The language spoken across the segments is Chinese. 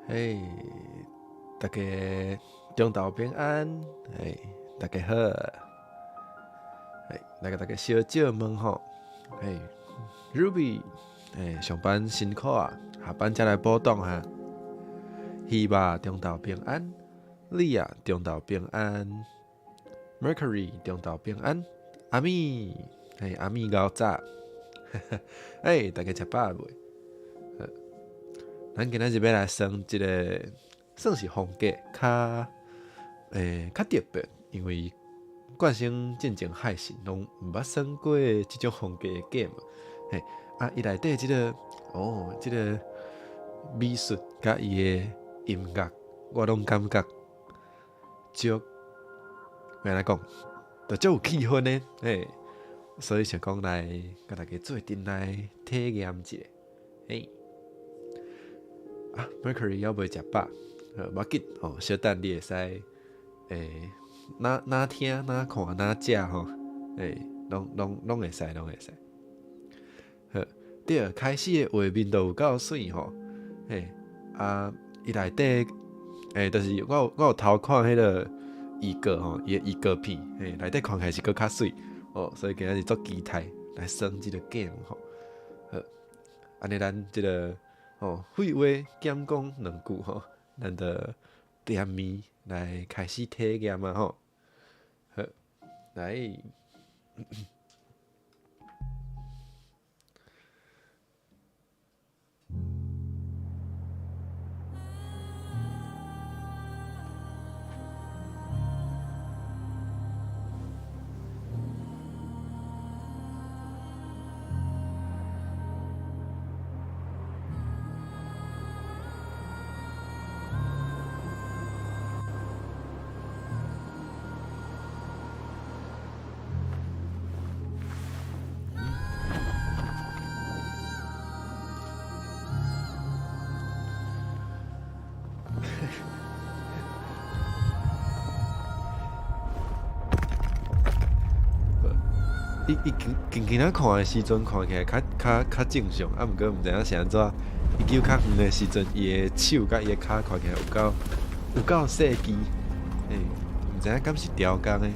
嘿，大家中昼平安，嘿，大家好，嘿，来个大家小借问吼，嘿，Ruby，上班辛苦啊，下班才来补档哈。希望中昼平安，莉亚中昼平安，Mercury 中昼平安，阿咪，阿咪熬早，大家食饱未？咱今仔日要来算一个，算是风格较特别，因为惯性进前海信拢毋捌算过即种风格的 game。伊内底即个即个美术甲伊的音乐，我拢感觉足，要安怎讲，就足有气氛的，所以想讲来甲大家做阵来体验一下，Mercury 要袂食饱，无要紧小等你会使哪听哪看哪食吼，拢会使。好，对，开始的画面都有够水吼，伊内底就是我有偷看迄个预告吼，伊的预告片，内底看起来是搁较水所以今仔日足期待来算即个 game 吼，好，安尼咱即个。废话减讲两句吼，咱就点面来开始体验啊吼。好，来。伊近仔看的时阵看起来较正常，毋过毋知影是安怎。伊球较远的时阵，伊的手甲伊的骹看起来有够细机，毋知影敢是雕工的。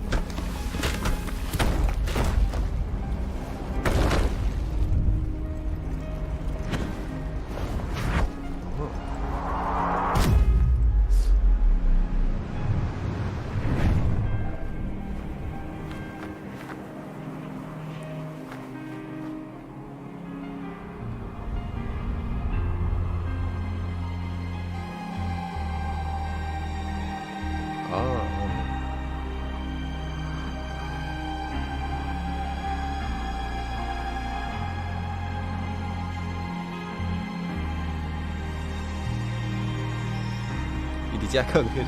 直接放迄个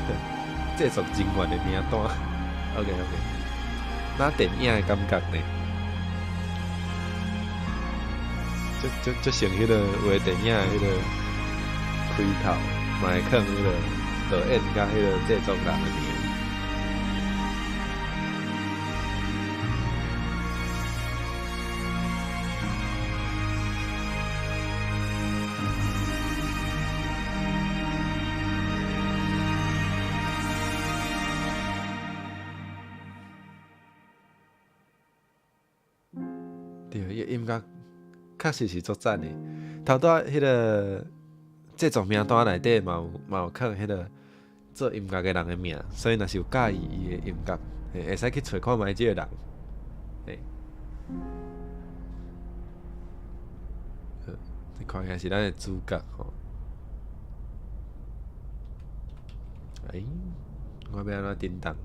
制作人员的名单。OK， 那电影的感觉呢？就像迄个画电影的迄个开头，嘛会放迄个导演甲迄个制作人的名。对，伊音乐确实是足赞的。头拄迄个制作名单内底嘛有放迄个做音乐的人的名，所以若是有介意伊的音乐，会使去找看觅即个人。这看起来是咱的主角吼。我要安怎叮当？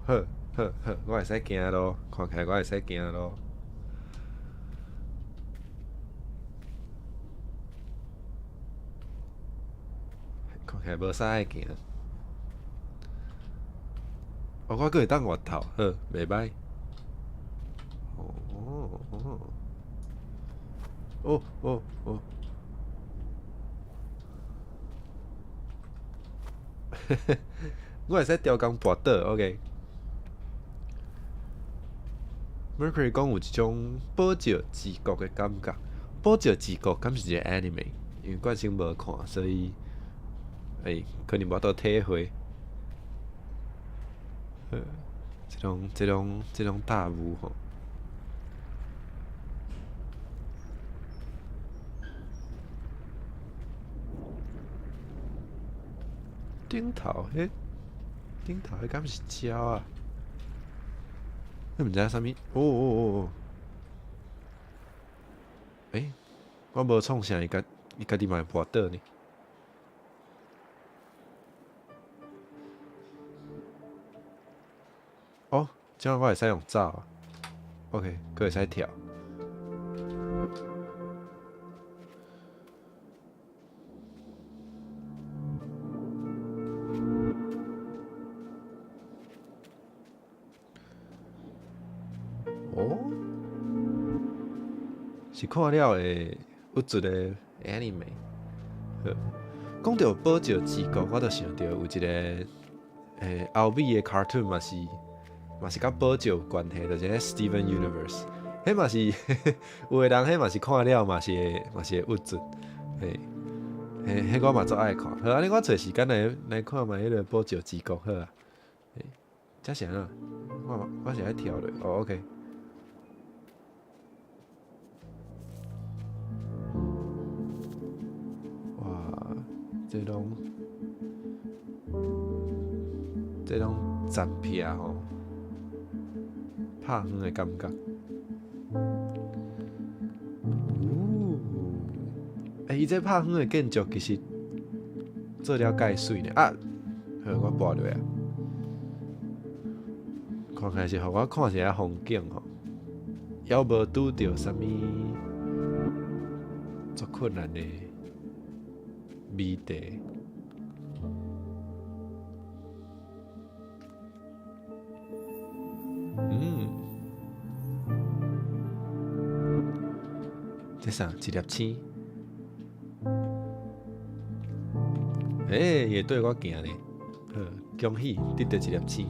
好，我会使行咯，看起来我会使行咯。看起来无啥爱行。我阁会当外头，好，袂歹。哦。我会使调工跋倒 ，OK。Mercury 讲有一种保照治国的感觉，保照治国敢是一个 anime， 因为惯性无看，所以可能无到体会。这种大雾吼，顶头迄敢是鸟啊？迄毋知啥物？哦，我无创啥，伊家己嘛会跋倒呢。哦，这样我会使用走啊。OK， 佫会使跳。哦，是看了会有一个 anime。讲到保照治国，我就想到有一个欧美的 cartoon 嘛是甲保照有关系，就是迄 Steven Universe。迄嘛是有的人，迄嘛是看了嘛是会郁准。迄我嘛足爱看。好，安尼我找时间来看卖迄个保照治国好啊。这是安怎？我是爱跳落。哦 ，OK。哇，这种站片吼，拍远的感觉。伊这拍远的建筑其实做了介水呢啊！好，我跋落啊。看起来是互我看一下风景吼，还无拄着啥物足困难的美地。这啥？一粒星？也对我行呢。好，恭喜得到一粒星。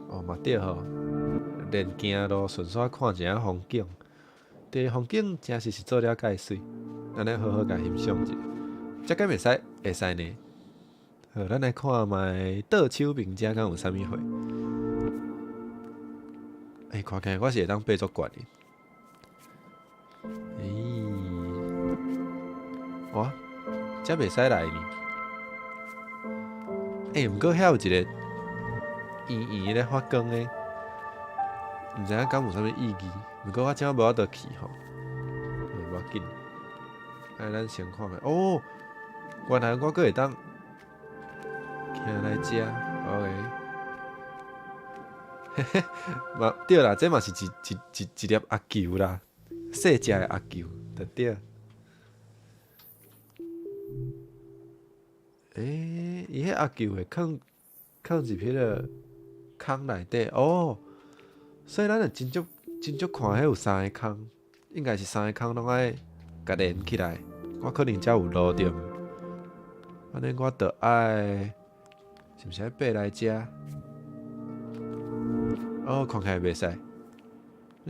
哦，嘛对吼，连行路顺续看一下风景，对风景真是做了介水，咱来好好甲欣赏一下。这敢会使呢？好，咱来看卖倒手柄遮敢有啥物货？看起来我是会当爬足悬的。哇，这袂使来呢。毋过遐有一个圆圆咧发光的，毋知影敢有啥物意义。毋过我真无法度去吼，无要紧。咱先看下。哦，原来我阁会当行来遮 ，OK。嘛对啦，这嘛是一粒阿球啦，细只的阿球，对对。伊迄阿球会放入迄个空内底哦，所以咱会真足看迄有3个空，应该是3个空拢爱甲连起来，我可能才有录着。安尼我着爱，是毋是爱爬来遮？哦，看起来袂使，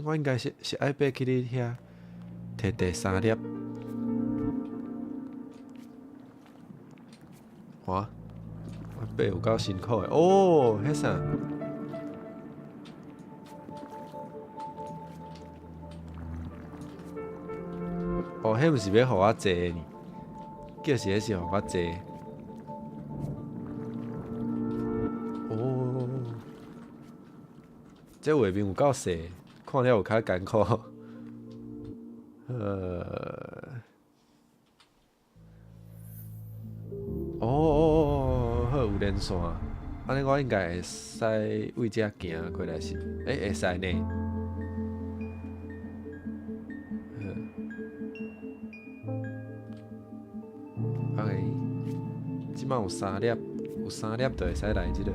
我应该是爱爬去你遐摕第3粒。哇，我爬有够辛苦的哦，迄啥？哦，迄毋是要互我坐呢，叫是迄是互我坐。哦，这画面有够细，看了有较艰苦。好有连线，安尼我应该会使为遮行过来是？会使呢。OK， 即摆有3粒，有3粒就会使来即个。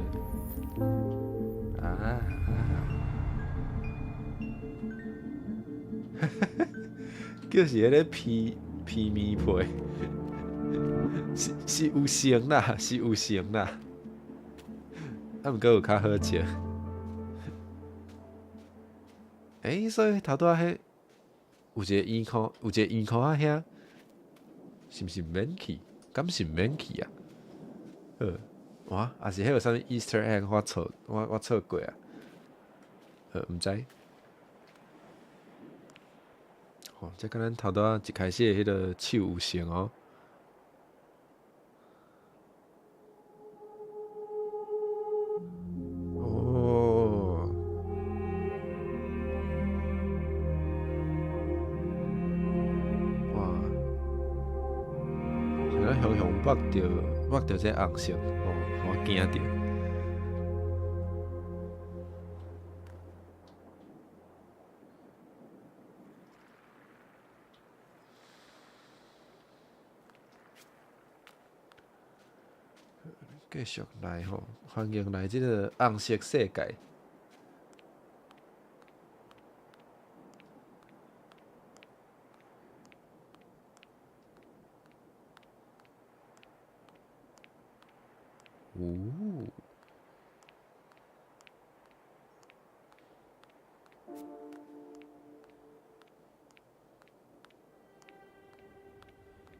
就是迄个皮面皮，是有成啦，是有成啦，啊，毋过有较好食。所以头拄仔迄有一个圆箍，有一个圆箍仔遐，是毋是免去？敢是免去啊？哇，还是迄有啥物 Easter egg 我错过啊？毋知。这敢咱头拄仔一开始的迄个手有成哦。雄雄目着这红色，我惊着。继续来欢迎来这个红色世界。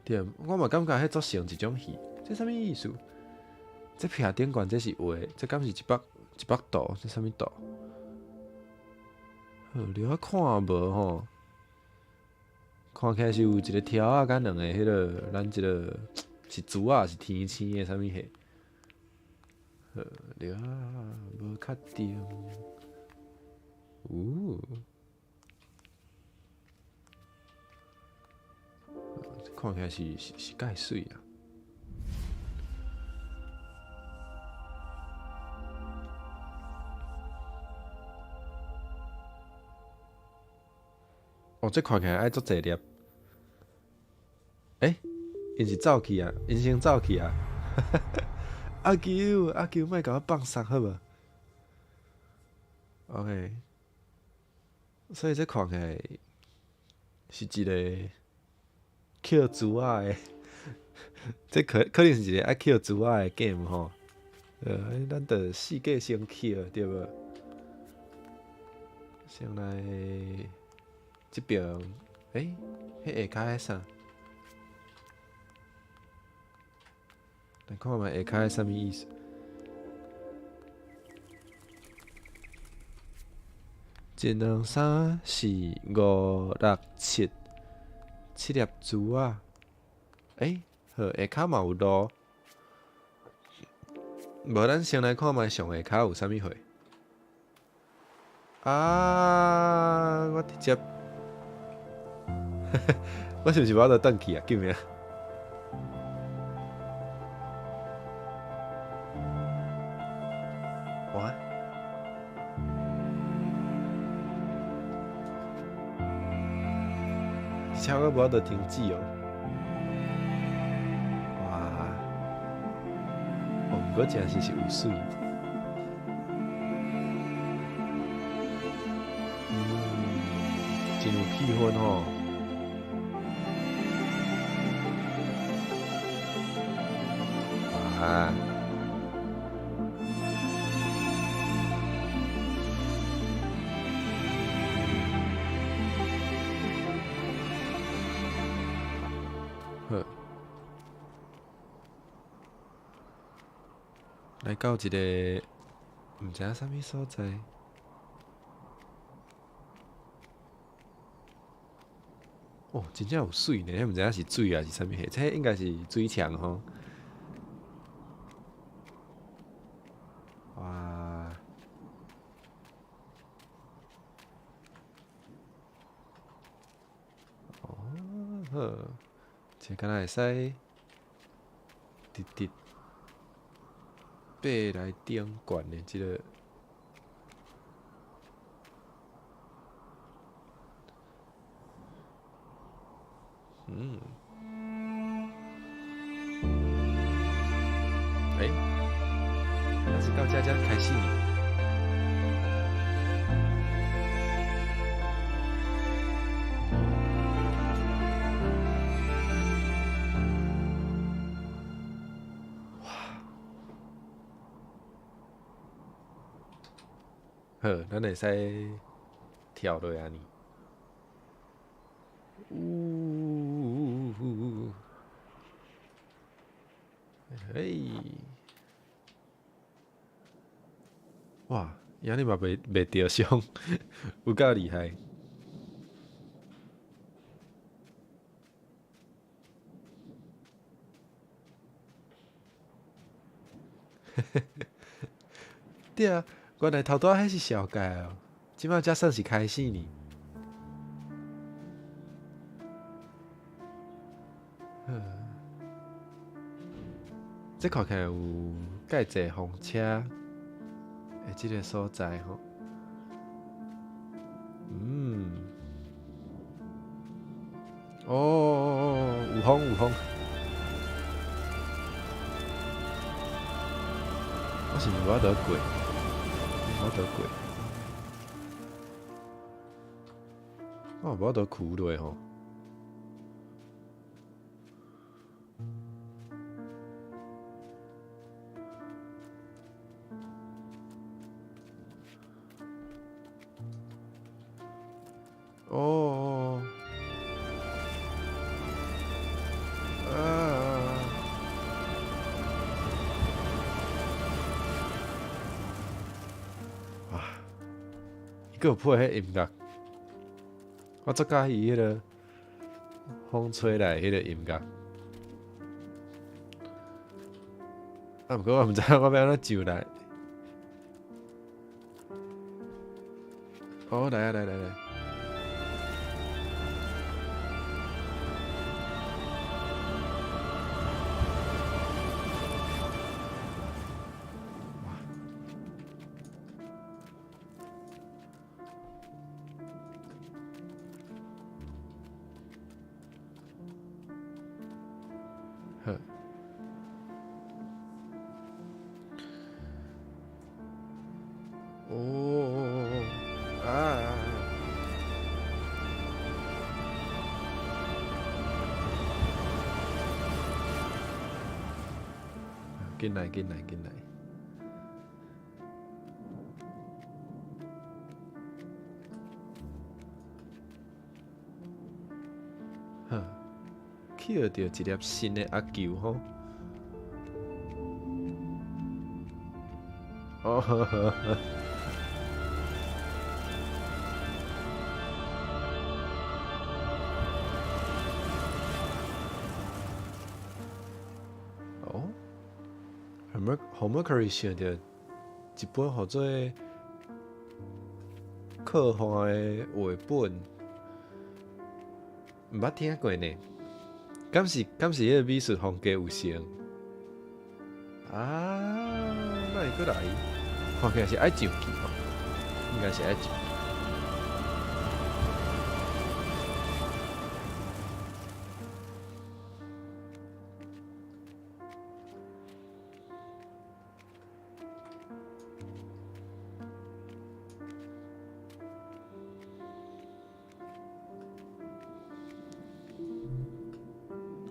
对，我嘛感觉迄足像一种戏，这啥物意思？这壁顶悬这是画，这敢是100度？这啥物度？你我看无看起来是有一个条啊，甲两个迄个，咱一个是珠啊，是天星的啥物戏？了无确定。看起来是介水啊！这看起来爱足济粒。因是走去啊，因先走去啊！阿球，莫甲我放松好无 ？OK， 所以这看起来是一个捡珠仔的，这可能是一个爱捡珠仔的 game 吼。咱着四界先捡对无？先来这边，迄下骹迄啥？来看觅下骹啥物意思？一两三四五六七粒珠啊！好，下骹嘛有路。无咱先来看觅上下骹有啥物货？我直接，我是毋是我着转去啊？救命！哇！车我无得停止哦。哇！毋过真是有水。真有气氛吼！哇！好，来到一个毋知影啥物所在。真正有水呢，毋知影是水啊是啥物货？这应该是水墙吼。哇！好，这敢若会使直爬来顶悬的即个。还是到家开始呢。好，咱会使跳落安尼。呜，嘿，哇，安尼嘛袂着伤，有够厉害。对啊，原来头拄仔迄是小界哦，即摆才算是开始呢。这看起来有介济风车诶，即个所在吼，嗯，有风有风，我是无法度过，无法度过，我无法度跍落吼。哦，啊，哇，伊个有配迄音乐，我最喜欢伊迄个风吹来迄个音乐。啊，毋过我毋知我要安怎上来。哦，来啊来来来，好，哦，啊，进来进来进来，哈，捡到一粒新的阿球吼。哦呵呵呵，哦，Homercary 想到一本号做科幻的画本，毋捌听过呢。敢是迄个美术风格有像？啊，那会过来？看起来是爱上去吼，应该是爱上。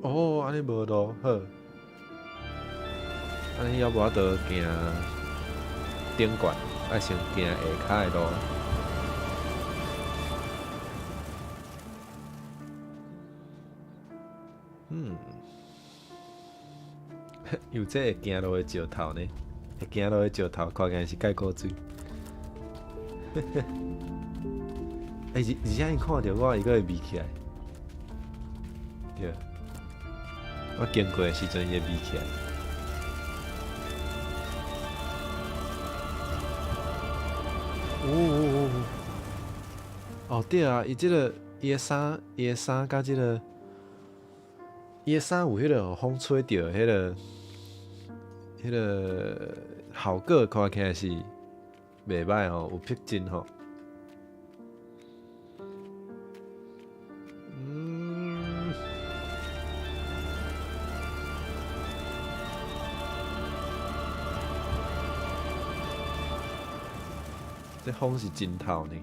哦，安尼无路好，安尼要无法度行顶悬，爱先行下骹的路。嗯，有这会行路的石头呢，会行路的石头看起来是介古水。而且伊看到我，伊个会眯起来。对，我经过的时阵伊会眯起来。哦，对啊，伊的衫甲伊的衫有迄个风吹着迄个效果看起来是袂歹吼，有逼真吼。嗯，这风是真透呢。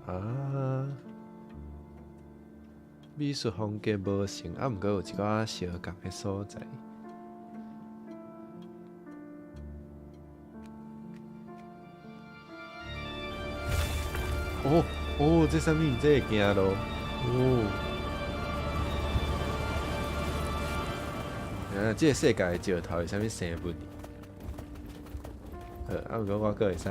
啊，美术风格无像，啊，毋过有一寡相共的所在。哦哦，这啥物？这会惊咯。哦，啊，这个世界的石头是啥物生物？毋过我阁会使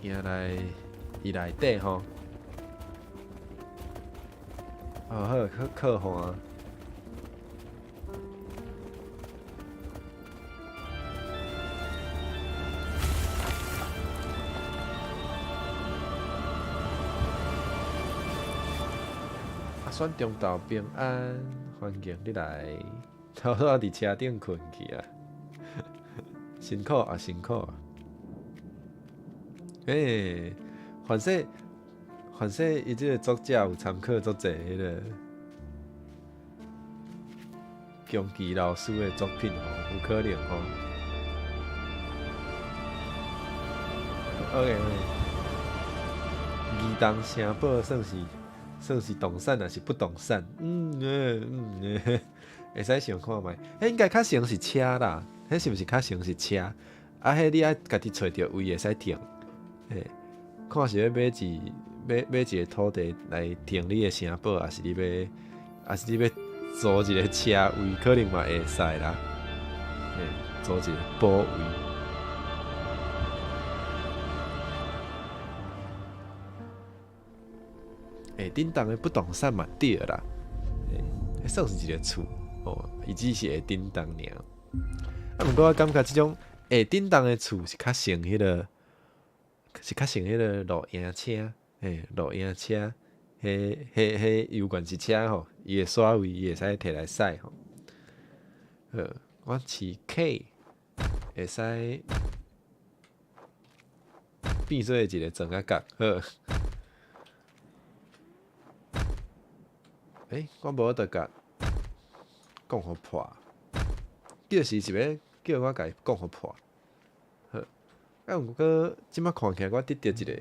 行来伊内底吼。哦，好，可汗。选中岛平安，欢迎你来。偷偷伫车顶困去啊，辛苦啊，辛苦啊。反正伊即个作者有参考足侪迄个宫崎老师的作品吼，有可能吼。OK， 二动城堡算是动产还是不动产？会使想看觅。迄应该较像是车啦，迄是毋是较像是车？啊，迄你爱家己找着位会使停。看是要买一个土地来停你的城堡，还是你要租一个车位，可能嘛会使啦。租一个堡位。顶当的不动产嘛对啦，算是一个厝哦，伊只是会顶当尔。啊，毋过我感觉即种会顶当的厝是较像迄个露营车，露营车，迄油罐一车吼，伊的所位伊会使摕来驶吼。我饲 K 会使变做一个装仔角，好。我无得甲讲互破，就是要叫我甲伊讲互破。好，毋过即摆看起来我得到一个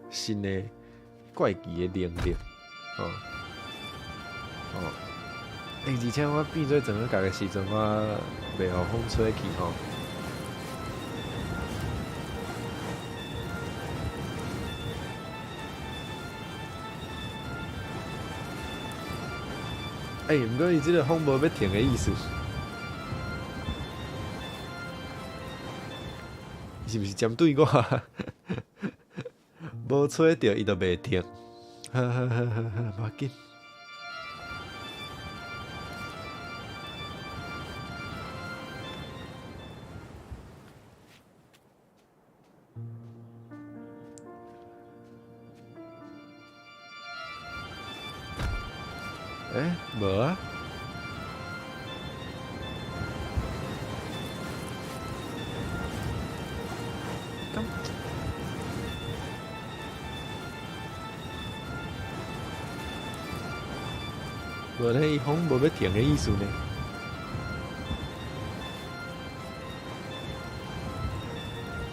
新的怪奇的能力，而且我变做装仔角的时阵，我袂互风吹去吼。毋过伊即个风无要停的意思，是毋是针对我？无吹着伊就袂停。无要紧。无啊。无咧，伊风无要停的意思呢。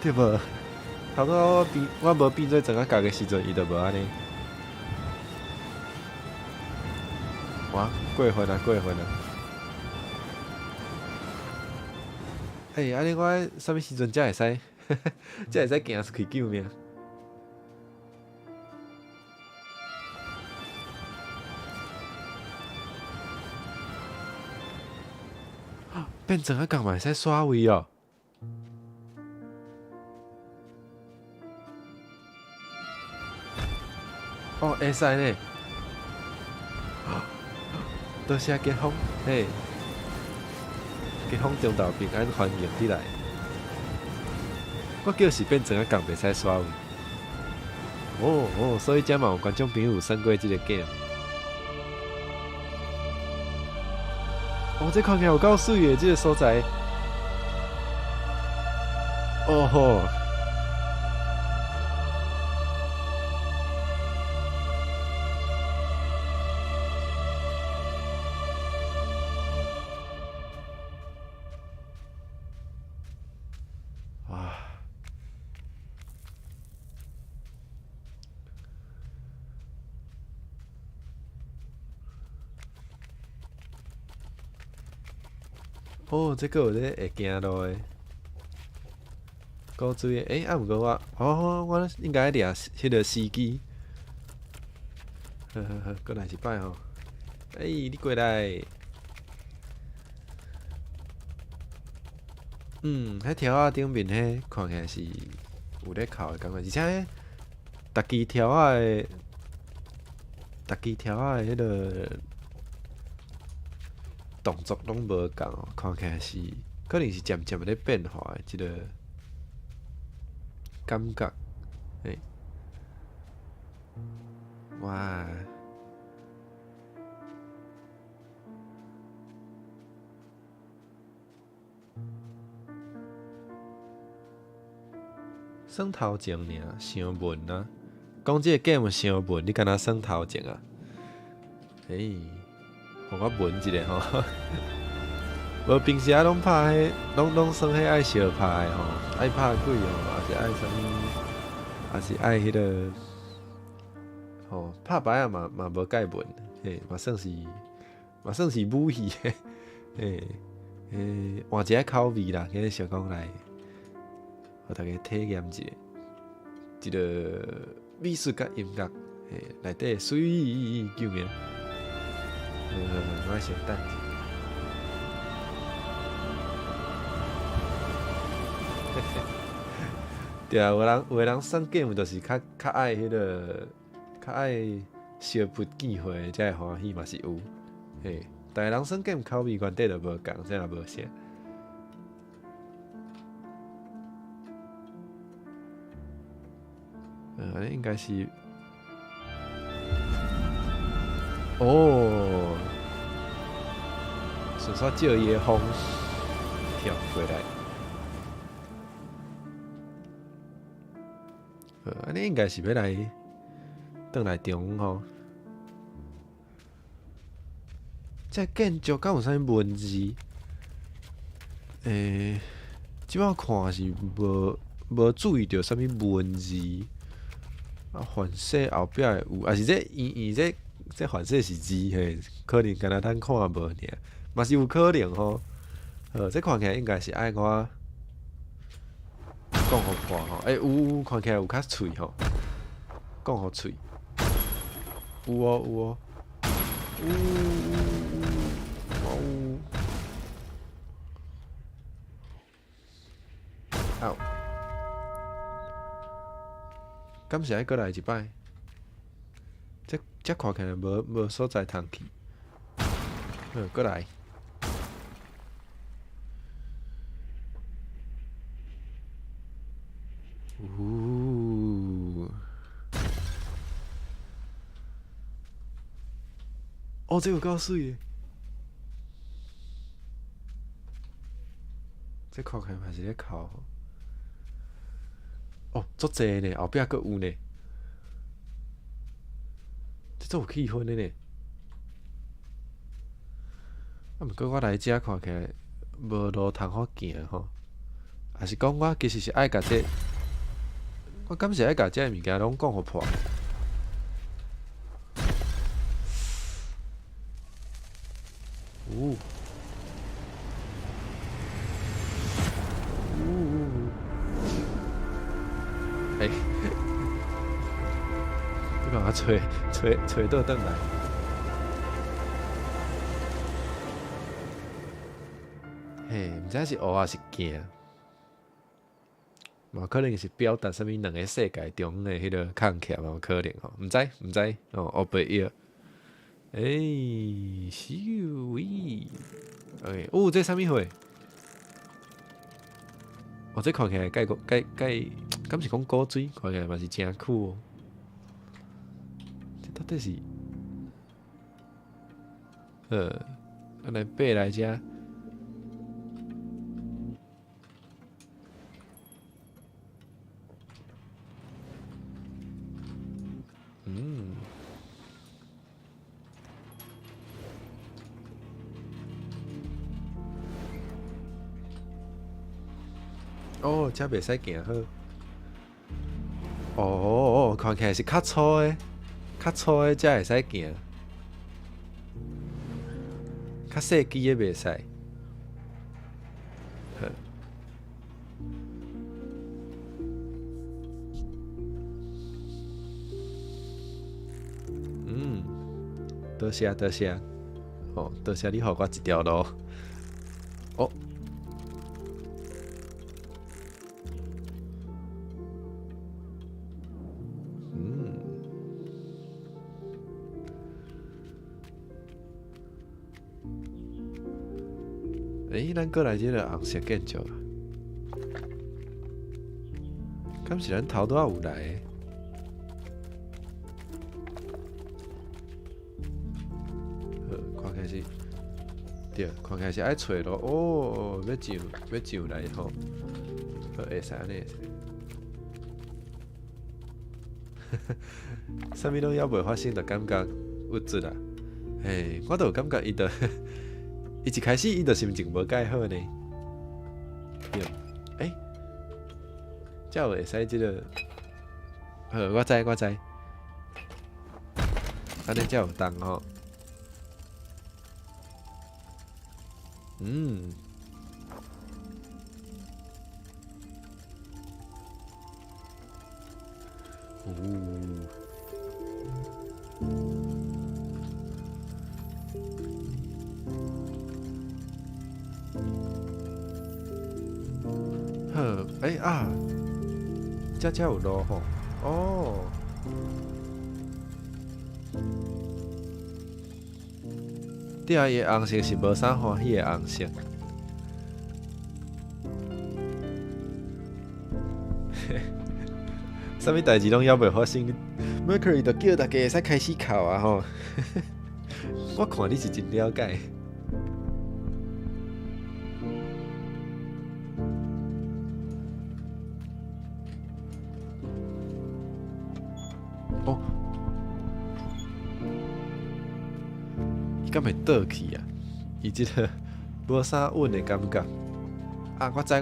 对无？头拄我无变做装仔角的时阵，伊就无安尼。哇，过分啊！安尼我啥物时阵才会使，才会使行出去救命？变装仔角嘛会使刷位哦。会使呢。多谢吉风，吉风中岛平安，欢迎你来。我叫是变装仔角袂使刷位。所以遮嘛有观众朋友有耍过即个 game。这看起来有够水的，即个所在。吼！这个有咧会行路的。古锥诶，啊毋过我应该掠迄个司机。好，过来一摆吼。你过来。迄条仔顶面迄看起来是有咧哭的感觉，而且逐支条仔迄个动作拢无共哦，看起来是可能是渐渐咧变化的一个感觉，哇！算头前尔，伤闷啊！讲即个 game 伤闷，你敢若算头前啊？互我闻一下吼。无平时拢拍迄，拢算迄爱相拍的吼，爱拍鬼哦，还是爱啥物，还是爱迄个吼拍牌啊嘛无介闻，嘛算是武戏的，换一个口味啦，今日想讲来，互大家体验一个美术甲音乐，内底水意究竟，我先等一下。对啊，有个人算 game 就是较爱迄个，较爱相扑见会才会欢喜嘛是有，大家人算 game 口味原底就无共，这也无啥。安尼应该是，顺煞借伊的风跳过来。安尼应该是要来转来中吼。这建筑敢有啥物文字？即摆看是无注意到啥物文字。反射后壁会有，还是这这反射是字嘿？可能敢若咱看无尔，嘛是有可能吼。这看起来应该是爱我。讲互破吼，有看起来有较脆吼，讲互脆，有哦，有，敢是爱过来一摆？这看起来无所在通去，过来。这有够水的，这看起来嘛是咧哭。足济呢，后壁阁有呢，这有气氛的呢。毋过我来遮看起来无路通好行吼，还是讲我其实是爱甲这，我敢是爱甲这物件拢讲互破。你把我吹倒转来。毋知是学还是惊，嘛可能是表达啥物两个世界中的迄个空隙嘛，有可能吼，毋知学白药。咻喂这啥物货？这看起来敢是讲古水，看起来嘛是真酷哦。这到底是？咱来爬来遮。遮袂使行好。看起来是较粗的才会使行，较细支的袂使。多谢多谢，哦，多谢你给我一条路。哦，嗯，咱过来这个红色建筑啊，敢是咱头拄仔有来的？看开始，对，看开始爱找咯。哦，要上来吼，会使安尼。啥物拢还袂发生，就感觉有准啊。我就感觉伊一开始伊就心情无介好呢。对，才有会使即个。我知，安尼才有动吼。嗯。遮有路吼。哦。对啊，伊红色是无啥欢喜的红色。啥物代志拢还袂发生 ，Mercury 就叫大家会使开始哭啊吼。我看你是真了解。哦，伊敢会倒去啊？伊即个无啥稳的感觉。啊，我知，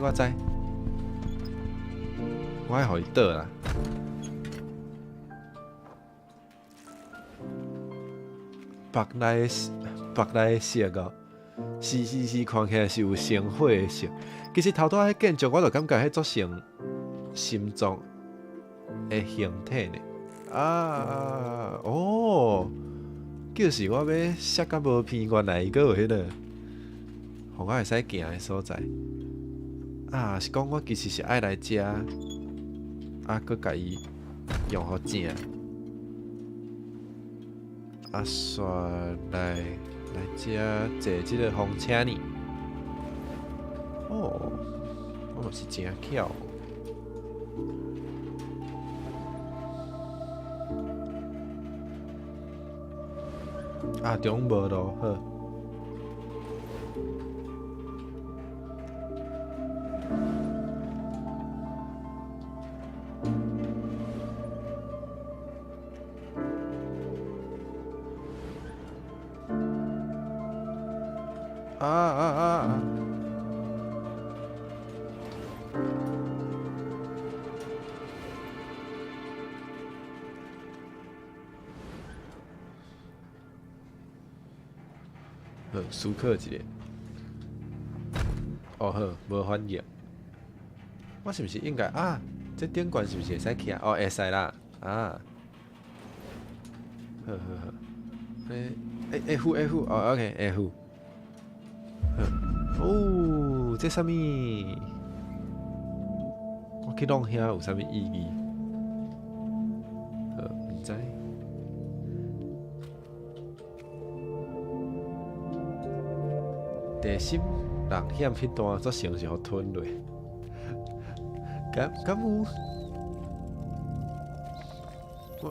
我爱互伊倒啦。白内色哦，是，看起来是有生火的色。其实头拄仔迄建筑，我就感觉迄做成心脏的形体呢。哦，就是我要写甲无片，原来伊阁有迄个，互我会使行的所在。是讲我其实是爱来遮，阁甲伊用互正。煞来遮坐即个风车呢。哦，我嘛是真巧。中无路好。输克一下。哦好，无反应。我是毋是应该这顶悬是毋是会使起来？会使啦。好。F OK F。哦，这啥物？我去弄遐有啥物意义？毋知。地心人险迄段则成是互吞落，敢有？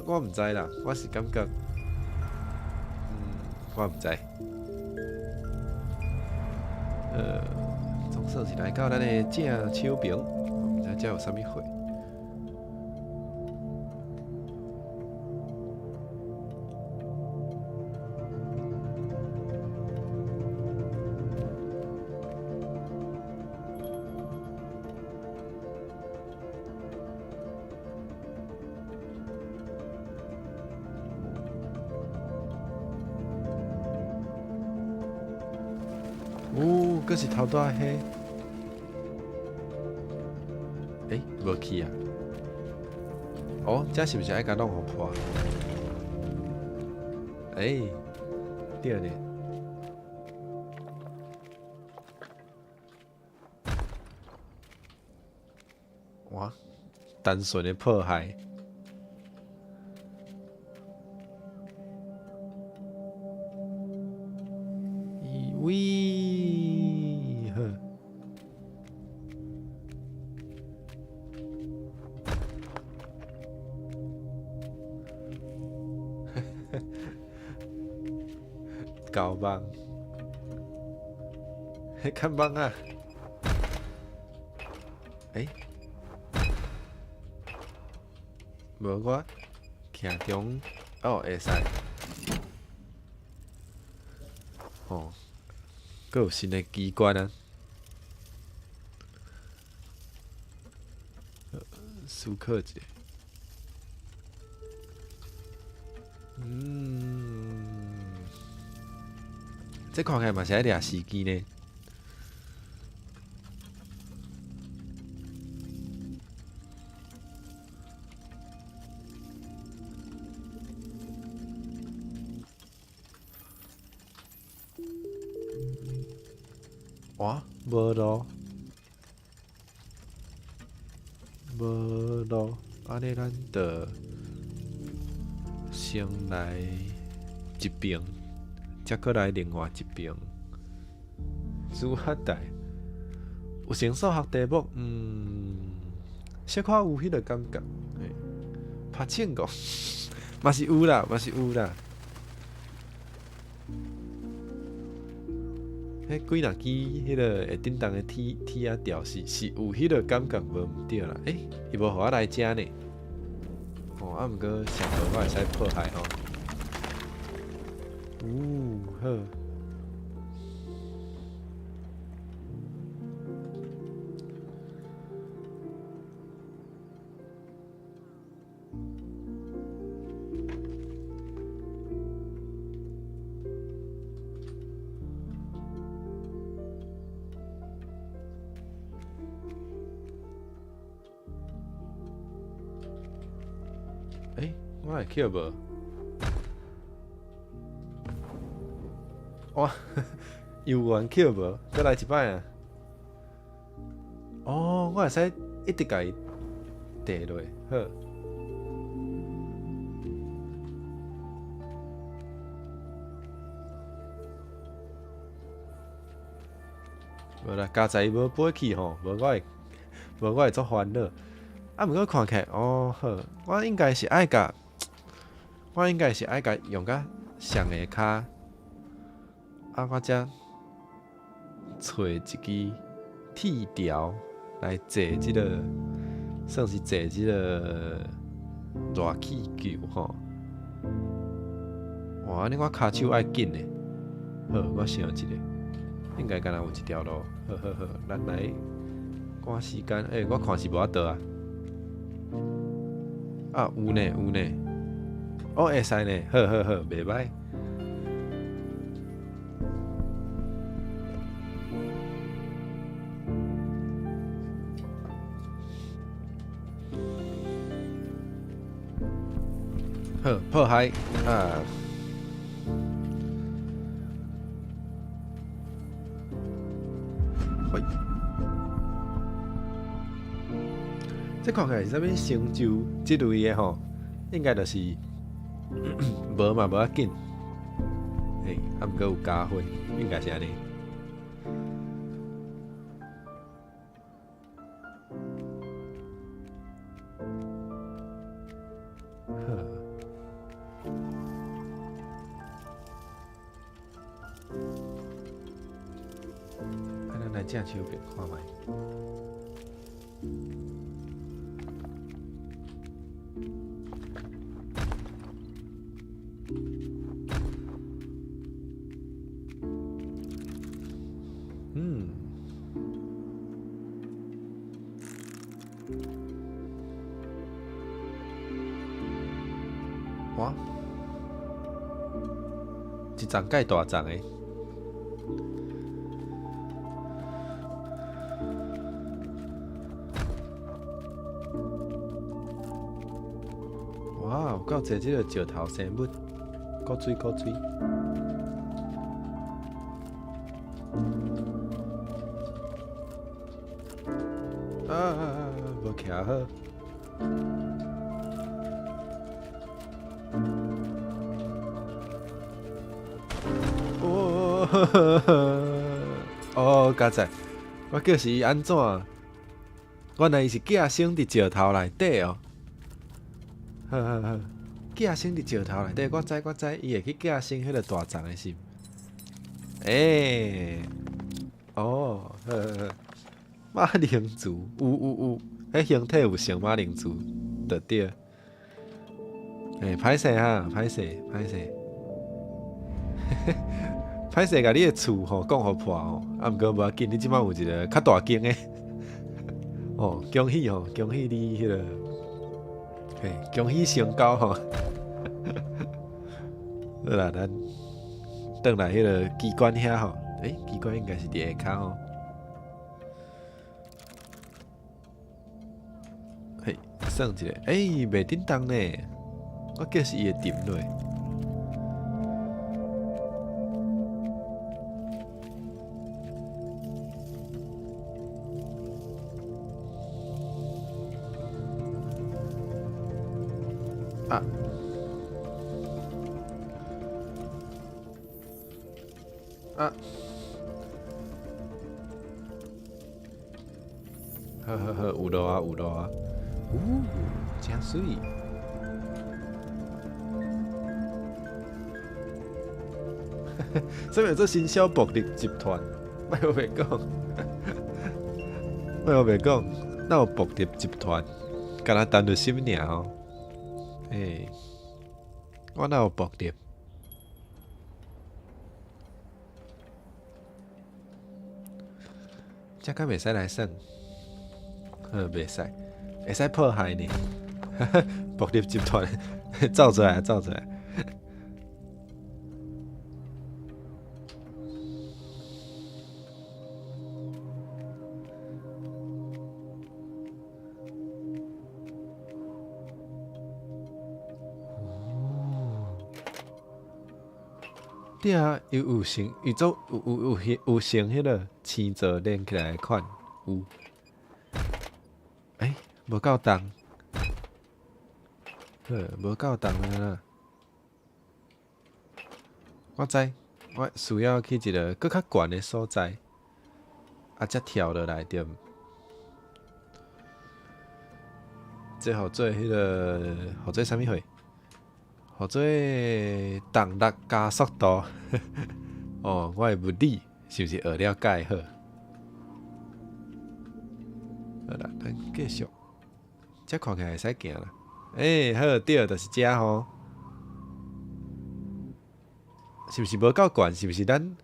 我毋知啦，我是感觉，我毋知。总算是来到咱的正手边，毋知遮有啥物货。阁是头拄仔迄，无去啊？这是毋是爱甲弄互破？对呢。哇，单纯的迫害。喂，呵，搞棒，看棒啊！无我徛中哦会使哦，阁有新的机关啊！思考一下，这看起来嘛是爱掠时机呢。哇，无咯，无咯，安尼咱得先来一边，才搁来另外一边。数学题有成数学题目，小可有迄个感觉，拍凊个，嘛是有啦，嘛是有啦。迄几若支迄个会叮当的铁啊吊是有迄个感觉无毋对啦。伊无互我来食呢。啊，毋过上好我会使破坏吼。好。我会捡无？哇，又原捡无？再来一摆啊！我会使一直甲伊递落，好。无啦，加在伊无飞去吼，无我会做烦恼。毋过看起来，好，我应该是爱甲用甲上下骹，我才找一支铁条来坐即个，算是坐即个热气球吼。哇，安尼我骹手爱紧呢。好，我想一个，应该敢若有一条路。好，咱来赶时间。我看是无法度啊。有呢。会使呢，好，袂歹。好，破坏啊！喂，这看起来是啥物成就即类的吼，应该就是无嘛无要紧，毋过有加分，应该是安尼。咱来正手边看卖。哇，一丛介大丛的。哇，有够侪即个石头生物，够水。无徛好。哦，佳仔，我叫是安怎？原来伊是寄生伫石头内底哦。好好好，寄生伫石头内底，我知，伊会去寄生迄个大丛的是。哦，好好好，马铃薯，有，迄形体有像马铃薯，就对。歹势哈，歹势。歹势，甲你的厝吼讲互破吼，毋过无要紧，你即摆有一个较大间的，哦，恭喜你迄个，恭喜成交吼。好啦，咱转来迄个机关遐吼，机关应该是伫下骹吼。算一个，袂叮当呢，我叫是伊会沉落。好，有路啊，真水。所以做新小博力集团，莫我袂讲，哪有博力集团？敢若单独心尔吼。我哪有博力？这敢袂使来算？袂使，会使迫害呢。博力集团，走出来。对啊，有成，有做有成迄个青泽连起来的款，有。无够重，无够重啦。我知，我需要去一个搁较悬的所在，才跳落来对。这好做迄个，好做啥物货？好做动力加速度。哦，我的物理是不是学了解好？好啦，咱继续。这看起来会使行啦。好，对，就是这吼。是不是无够悬？是不是咱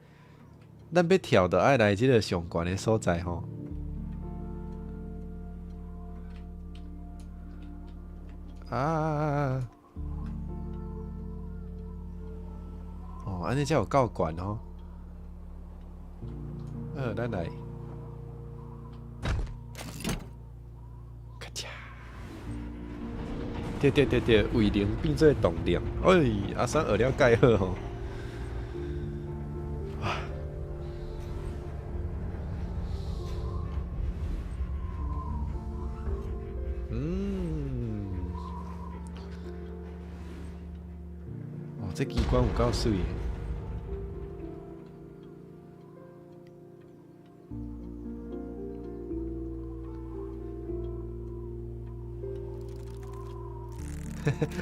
要跳到爱来即个上悬的所在吼？哦，安尼才有够悬吼。咱来。对，胃灵变做动力。阿三学了解好吼。这机关有够水的。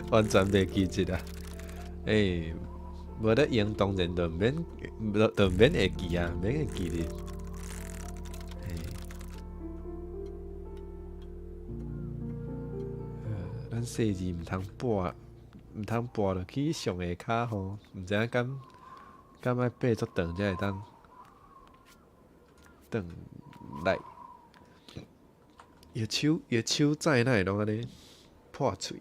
完全袂记得啊！无得用当然就免会记啊，免会记哩。咱细字毋通跋落去上下骹吼，毋知影敢爱爬足长才会当转来。伊手指哪会拢安尼破喙？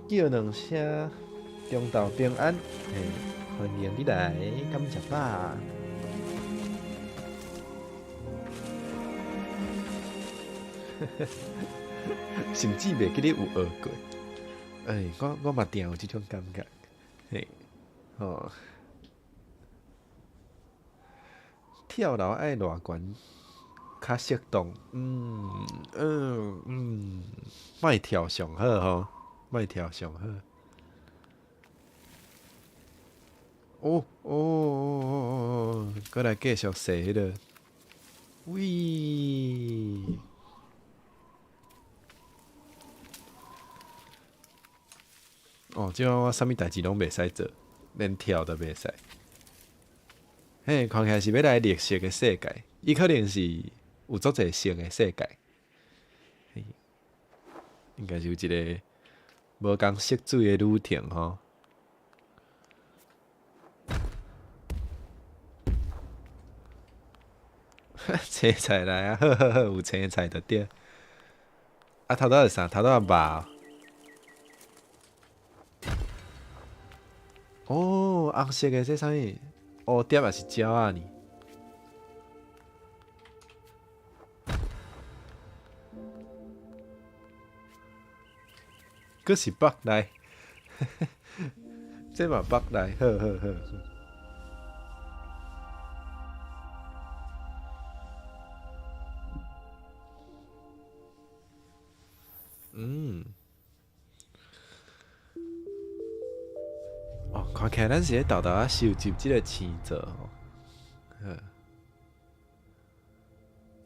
叫两声中昼平安，欢迎你来，感谢吧。甚至袂记得有学过，我嘛定有即种感觉。嘿，哦，跳楼爱偌悬，较适当，莫跳上好吼，莫跳上好。哦，过来继续射迄个，喂，哦，即摆我啥物代志拢袂使做，连跳都袂使。嘿，看起来是要来绿色的世界，伊可能是有足侪色的世界，应该是有一个无共色水的旅程吼。青菜来啊，好好好，有青菜就对。啊，头拄是啥？头拄肉哦，红色的这啥物？乌蝶也是鸟啊呢？佫是北来，这嘛北来，好好好。哦，看起来咱是咧豆豆啊收集即个星座吼，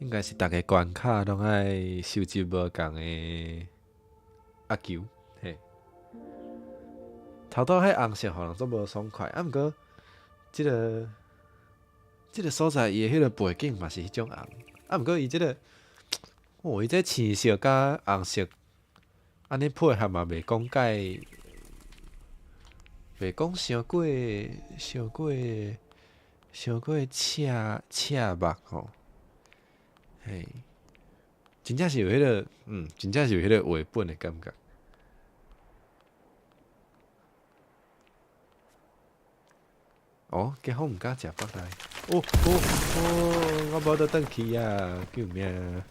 应该是逐个关卡拢爱收集无共的阿球，嘿。头拄迄红色互人足无爽快，啊毋过即个所在伊的迄个背景嘛是迄种红，啊毋过伊即个，伊这青色甲红色安尼配合嘛袂讲介。袂讲伤过赤目吼，嘿，真正是有迄个，真正是有迄个画本的感觉。哦，家好毋敢食北来，我无得转去啊！救命！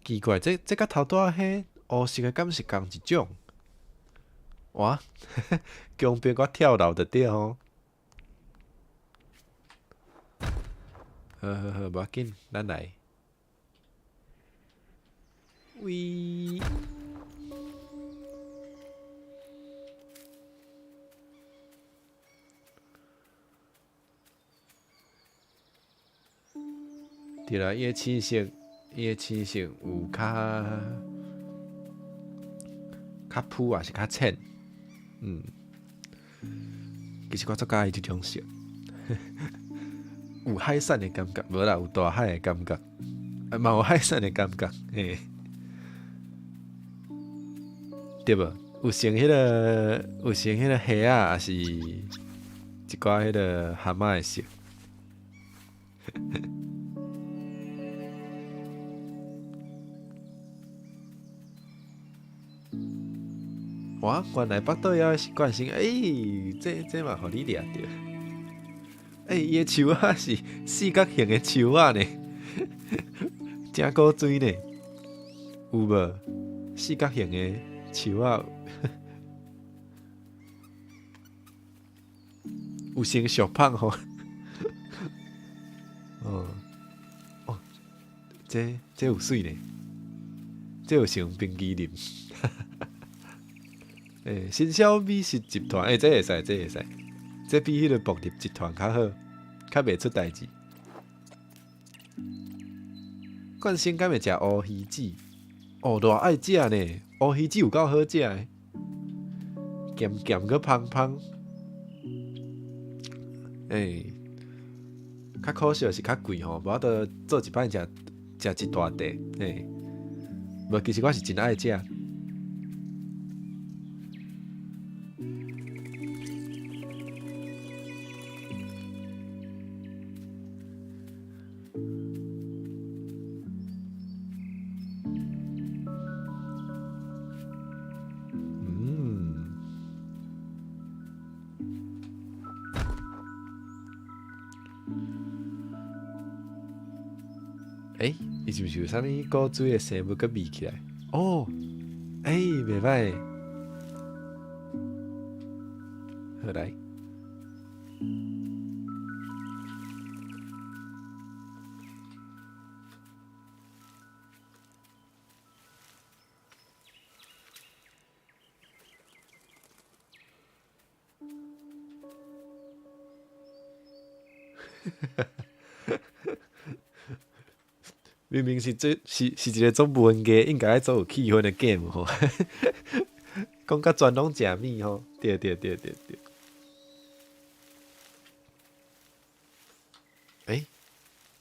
奇怪，这甲头拄仔迄乌色的敢是共一种？哇，强迫我跳楼就对吼。好，无要紧，咱来。喂，对啦，伊的青色有较朴还是较浅？其实我足介意即种色，有海产的感觉，无啦，有大海的感觉，嘛有海产的感觉，嘿，对无？有成迄个虾啊，还是一寡迄个蛤蟆的色。哇，原来北岛也是惯性，这嘛互你掠着。伊的树仔是四角形的树仔呢，真古锥呢，有无？四角形的树仔，有成小胖吼。哦，这有水呢，这有成冰淇淋。新销美食集团，这会使，这比迄个蹦迪集团较好，较袂出代志。冠生敢会食乌鱼子？哦，偌爱食呢，乌鱼子有够好食的，咸咸个芳芳。较可惜是较贵吼，无法度做一摆食一大袋。无其实我是真爱食。伊是毋是有啥物古锥的生物佮味起来？哦，袂歹，好来。明明是一个做文艺，应该爱做有气氛的 game 吼，讲甲全拢食物吼，对对对对对。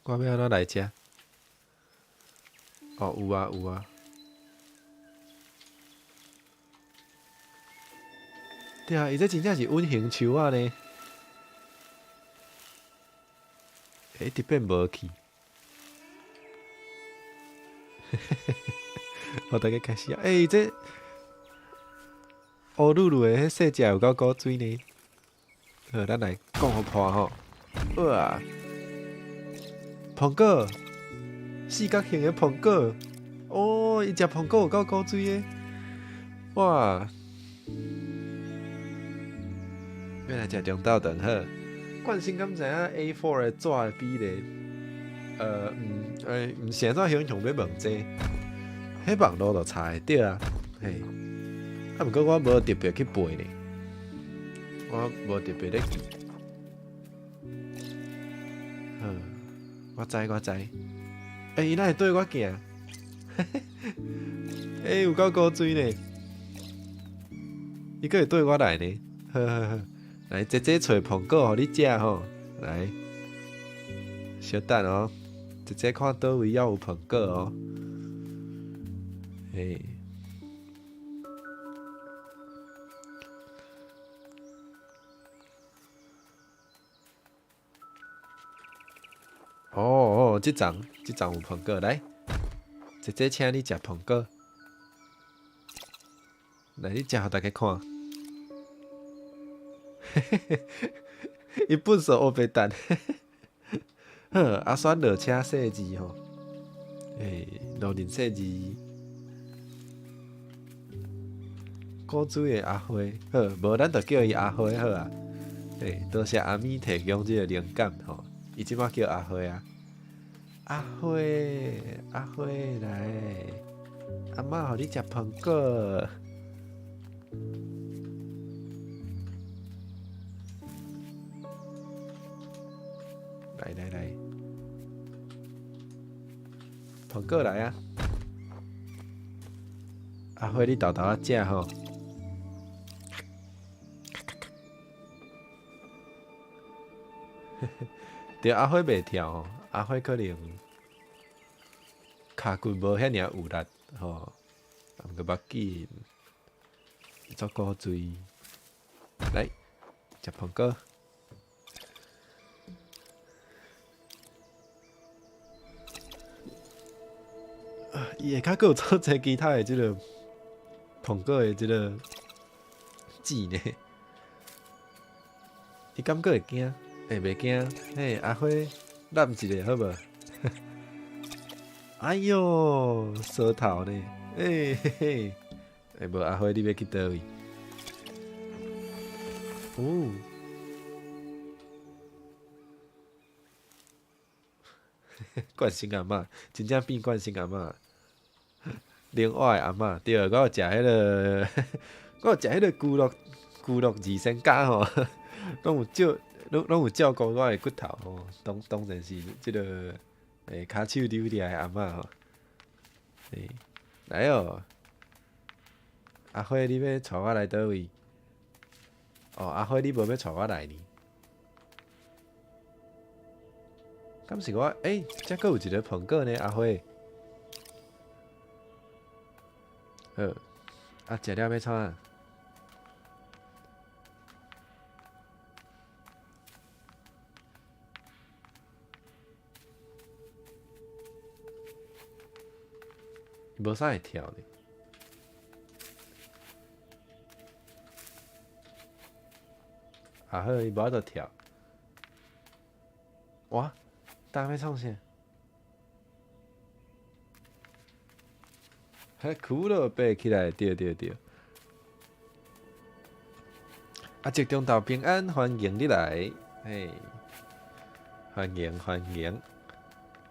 我要安怎来食？哦，有啊有啊，对啊，伊这真正是温形树啊呢，特别无去。我大家开始啊，这乌噜噜的迄细只有够古锥呢。好，咱来讲互破吼。哇，苹果，四角形的苹果，哦，伊只苹果有够古锥的，哇！要来食中昼顿好。冠心敢知影 A4 的纸的比例？毋是安怎形容要问这？迄网络就查会着啊，嘿。啊，毋过我无特别去背呢，我无特别咧记。我知我知。伊哪会对我行？有够古锥呢！伊个会对我来呢？呵呵呵，来，姐姐找苹果互你食吼，来，稍等哦，姐姐看倒位还有苹果哦，嘿。哦，即丛有苹果，来，姐姐请你食苹果，来你食互大家看。伊本色黑白蛋，好，阿选落车细字吼，路人细字，古锥的阿花，好，无咱就叫伊阿花好啊。多谢阿咪提供即个灵感吼，伊即摆叫阿花啊。阿花，阿花来，阿嬷互你食苹果。来，苹果来啊！阿花，你豆豆仔食吼。对，阿花袂跳吼，阿花可能骹骨无遐尔有力吼，毋过目紧，做古锥。来，食苹果。伊下骹佫有做者其他的即个苹果的即个籽呢？伊敢佫会惊？袂惊？阿花揽一个好无？哎哟，舌头呢？嘿嘿，无阿花，你要去倒位？哦，冠心阿嬷，真正变冠心阿嬷。另外的阿嬷，对，我有食迄个，我有食迄个骨肉二仙家吼，拢有照顾我的骨头吼，当然是即个骹手溜掠的阿嬷吼。来哦，阿花，你要带我来倒位？哦，阿花，你无要带我来呢？敢是我？遮佫有一个苹果呢，阿花。好，食了要创啊？无啥会跳呢？好，伊无法度跳。哇，大要创啥？骷髅爬起来，对对对。啊，集中岛平安，欢迎你来，嘿，欢迎欢迎。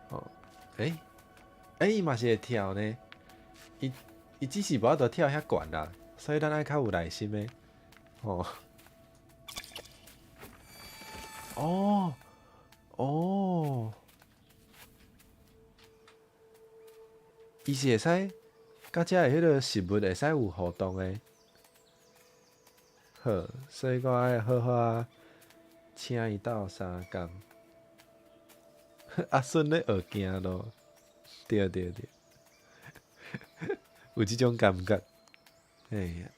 哦，伊嘛是会跳呢，伊只是无法度跳遐悬啦，所以咱爱较有耐心的。哦，哦，哦，伊是会使，甲遮的迄个食物会使有互动的。好，所以我爱好好啊，请伊斗相共。阿孙咧学行咯，对对对，有即种感觉。哎呀，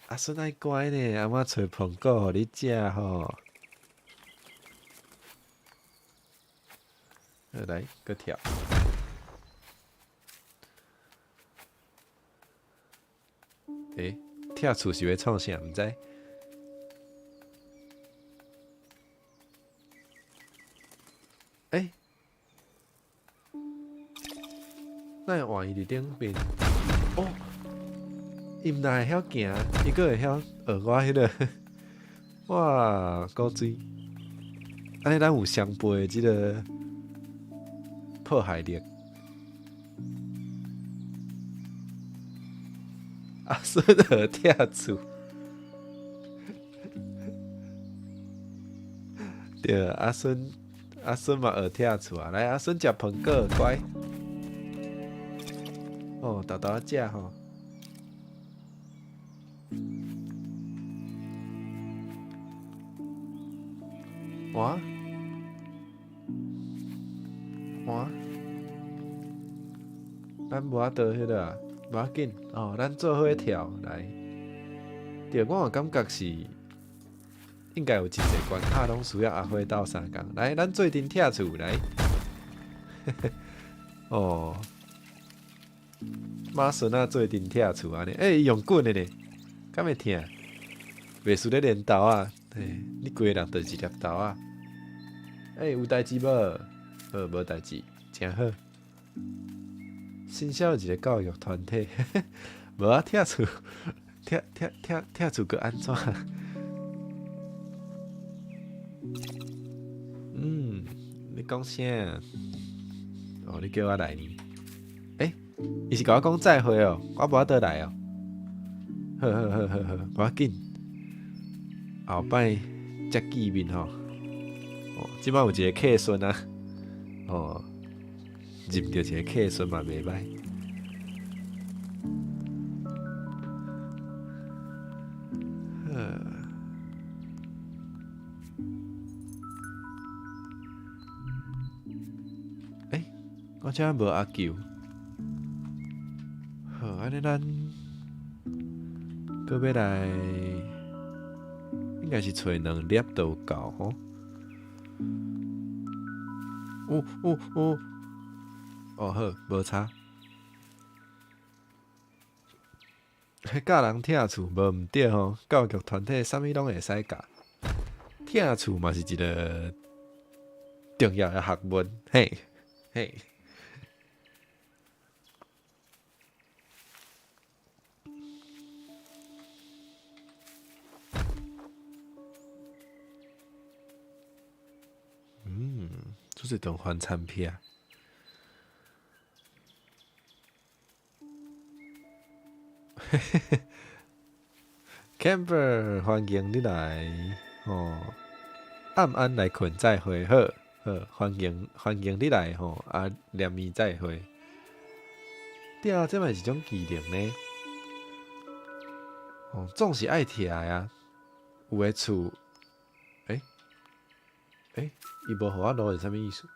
阿孙爱乖呢，阿妈找苹果互你食吼。好来，搁跳。跳厝是要创啥？毋知。咱会换伊伫顶边。哦，伊毋但会晓行，伊阁会晓学我迄个。哇，古锥！安尼咱有双倍的即个破坏力。阿孙学跳厝，对，阿孙嘛学跳厝啊！来，阿孙食苹果，乖。哦，豆豆仔食吼。哇哇，咱无法度迄个啊，无要紧哦，咱做伙跳来。对，我有感觉是应该有真侪关卡拢需要阿辉斗相共。来，咱做阵跳厝来。哦，马孙啊做阵跳厝安尼，伊用滚的呢，敢会疼？袂输咧练豆啊，你规个人就是一粒豆啊。有代志无？无代志，真好。新小一个教育团体，无啊，跳厝，跳厝个安怎？你讲啥？哦，你叫我来呢？伊是甲我讲再会哦，我无法度来哦。好，无要紧，后摆再见面吼。哦，即摆有一个客孙啊，哦，入着一个客孙嘛袂歹。我遮无阿舅。好，安尼咱搁要来，应该是找2粒都有够吼。哦好，无差。教人跳厝无毋对吼，教育团体啥物拢会使教。跳厝嘛是一个重要的学问，嘿。这是一顿晚餐片。Camber， 欢迎你来哦！暗暗来困再会，好，欢迎你来吼！啊，念咪再会。对啊，这嘛是一种技能呢。哦，总是爱听啊。有诶厝，伊无互我录是啥物意思？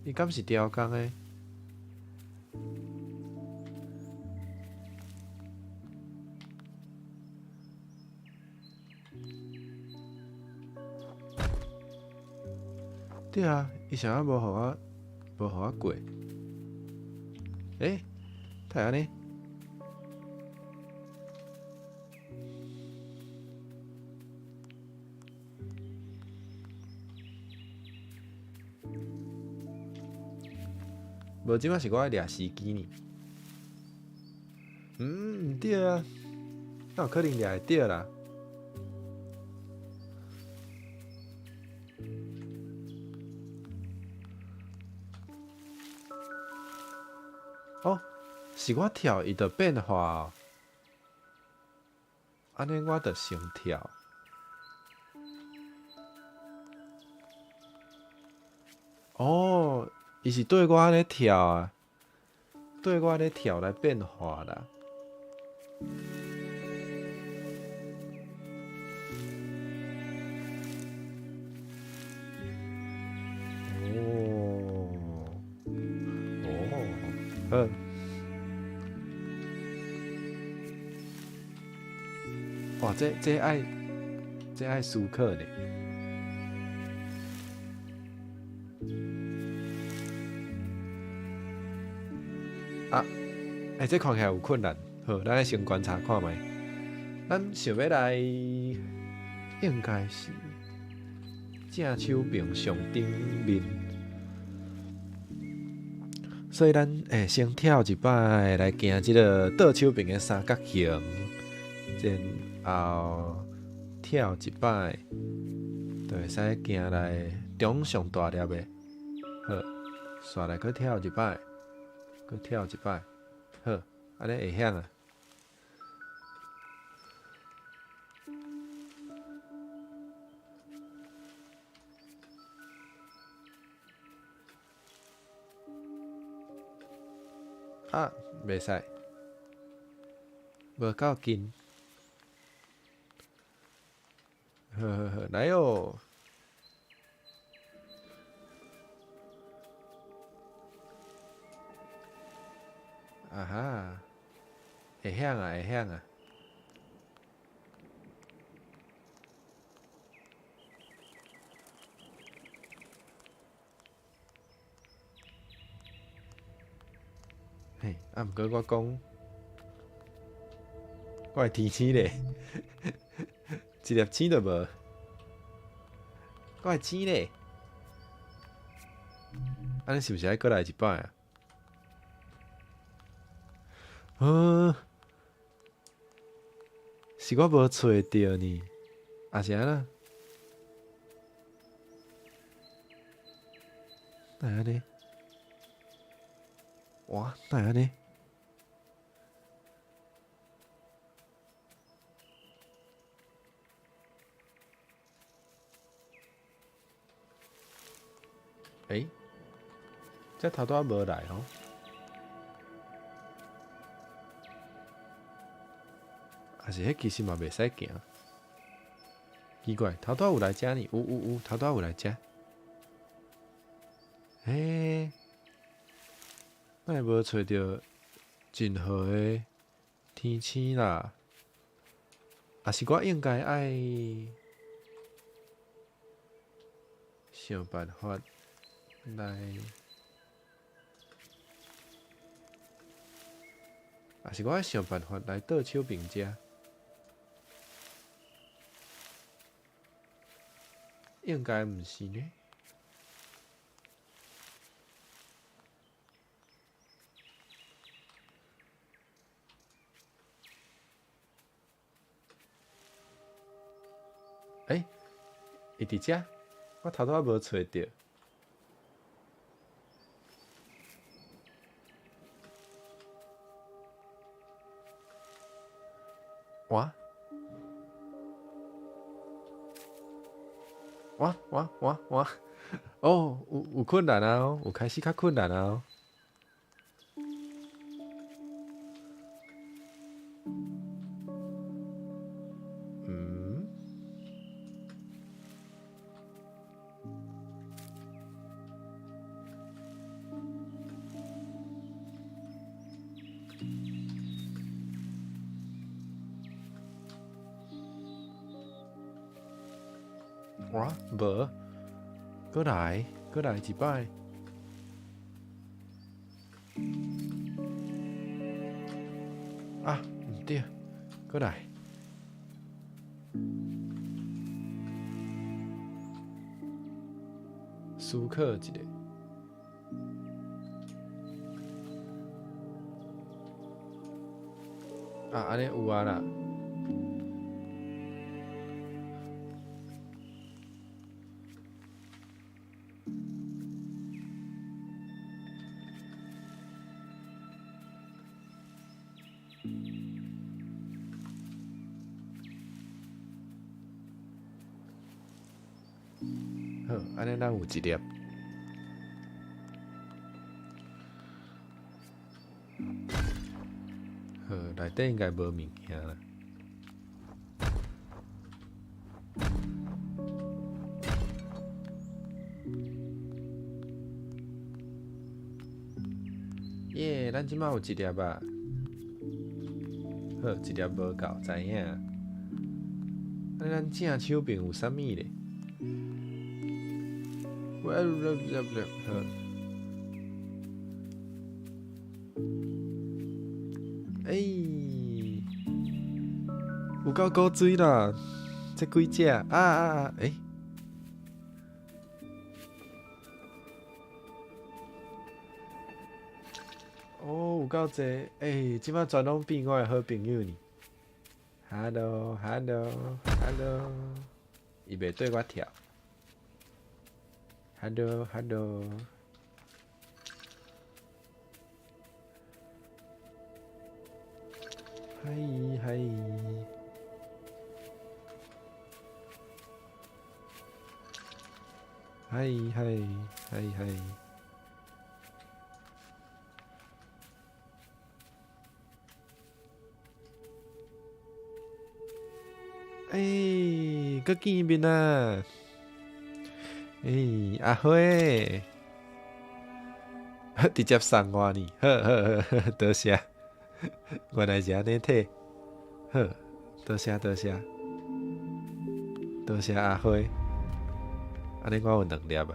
伊敢是雕工诶？对啊，伊想要无互我过。太安尼？无即摆是我掠时机呢。毋对啊，哪有可能掠会着啦？哦，是我跳伊就变化哦，安尼我就先跳。哦，伊是对我安尼跳啊，对我咧跳来变化啦。哦，哦，好，哇，这爱思考呢。啊，这看起来有困难。好，咱先观察看觅。咱想要来，应该是正手柄上顶面，所以咱先跳一摆来行即个倒手柄的三角形，然后跳一摆，就会使行来中上大粒的。好，刷来搁跳一摆，搁跳一摆，好，安尼会晓啊。啊，袂使，无够紧。呵呵呵，来哦！啊哈，会晓啊，会晓啊。嘿，啊，毋过我讲，我的天星咧，一粒星都无。我的星咧，安尼是毋是爱过来一摆啊？是我无找着呢，还是安那？哪安尼？哇，哪安尼？这头拄无来吼。还是迄其实嘛袂使行，奇怪，头拄有来遮呢？有，头拄有来遮。咱会无找着任何的天星啦？还是我应该爱想办法来？还是我爱想办法来倒手柄遮？应该毋是呢。伊伫遮，我头拄无找着。哇！哦，有困难啊哦，有开始较困难啊哦。哇，无，过来一摆。啊，毋对，过来。思考一下。啊，安尼有啊啦。好，安尼咱有一粒。好，内底应该无物件啦。耶，咱即马有一粒啊。好，一粒无够，知影。安尼咱正手边有啥物咧？好。有够古锥啦！这几只哦，有够济，即马全拢变我的好朋友呢。Hello，伊袂对我跳。Hello，嗨。搁见面啊！阿辉，直接送我呢，好，多谢。原来是安尼体，好，多谢阿辉，安尼我有2粒啊。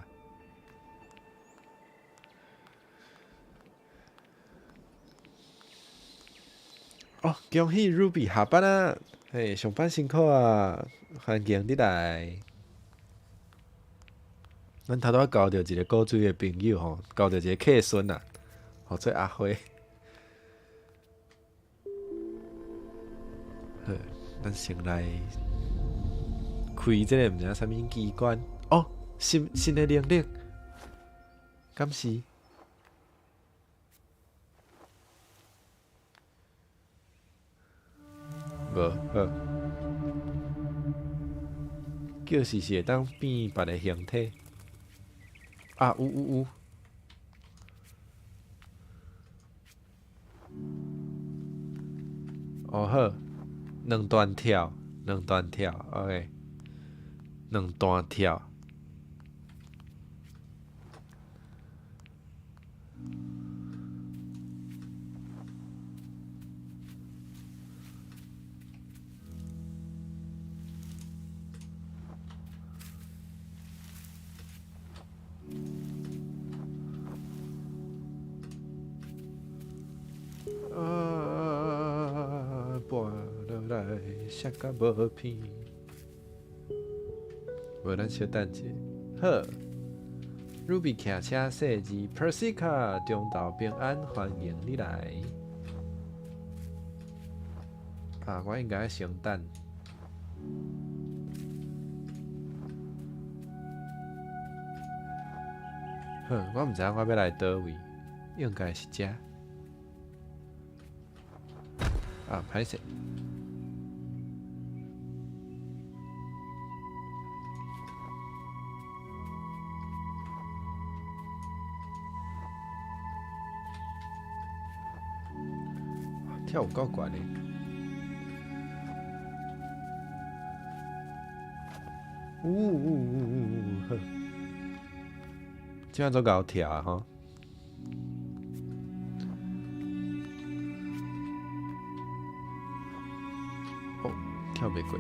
哦，恭喜 Ruby 下班啊！上班辛苦啊，欢迎你来。咱头拄交到一个古锥的朋友吼，交到一个客孙啊，号做阿辉。好，咱先来开这个毋知啥物机关哦，新的能力，敢是？无好，就是会当变别个形体。啊，有。哦好，2段跳，OK， 2段跳。搬落来，摔甲无片。无咱小等者，好。Ruby 骑车细字 ，Persica 中岛平安，欢迎你来。啊，我应该先等。好，我毋知影我要来倒位，应该是遮。啊，歹势。跳有够悬的。好，这样做够跳啊吼。哦，跳袂过。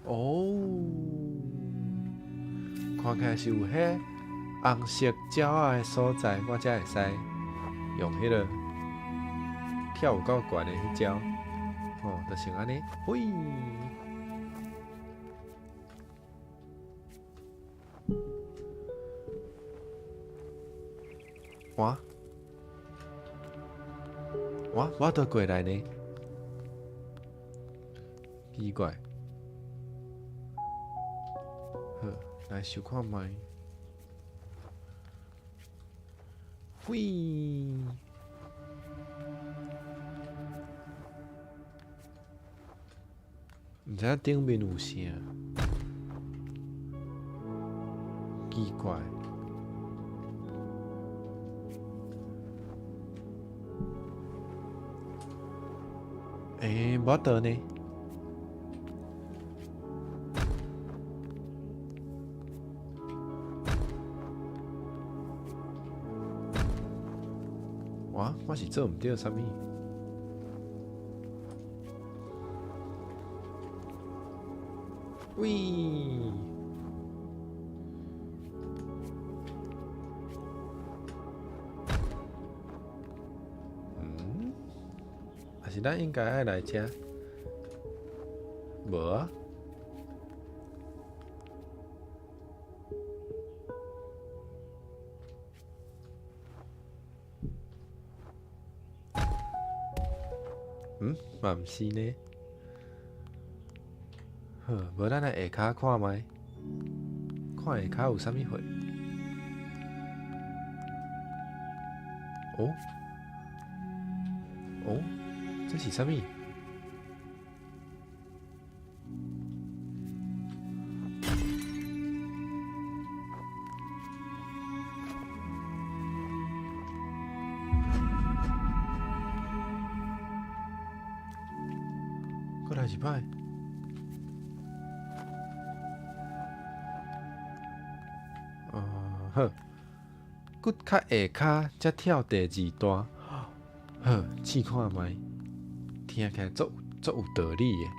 哦，看起来是有迄红色鸟仔的所在，我才会使用迄个跳有够悬的迄招，就像安尼，喂，我倒过来呢，奇怪，好，来收看卖，喂。毋知影顶面有啥，奇怪。无得呢。我是做毋对啥物？喂，还是咱应该爱来遮？无啊。嘛毋是呢。好，无咱来下骹看卖，看下骹有啥物货？这是啥物？过来一摆。好，骨较下骹才跳第二段。好，试看卖，听起来足有道理的。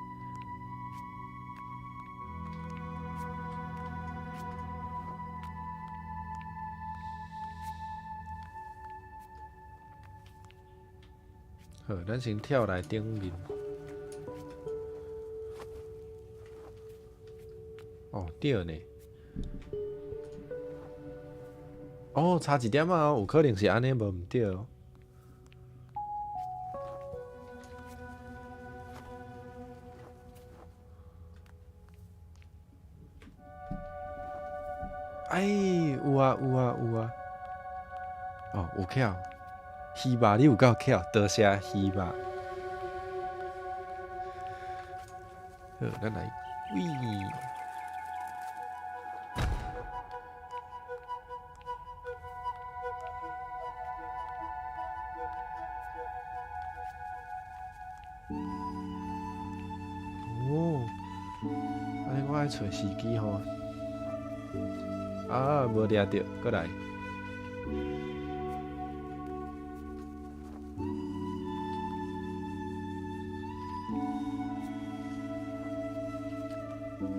好，咱先跳来顶面。对呢。差一点啊，有可能是安尼，无毋对哦。有啊。有巧，鱼吧，你有够巧，多谢鱼吧。好，咱来，喂。安尼我爱找时机吼。无掠着，过来。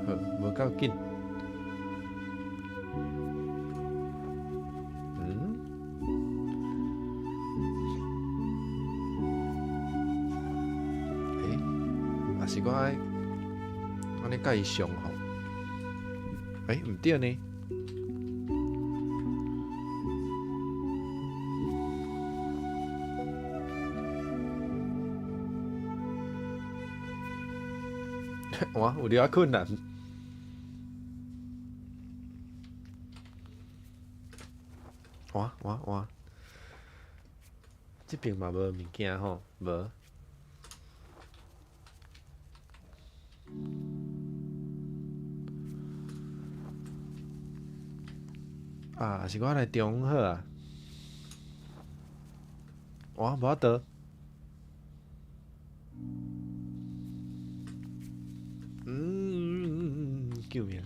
好，无够紧。还是我爱安尼甲伊上吼？毋对呢。有点困难。这边嘛无物件吼，无。还是我来中好啊。无得。救命！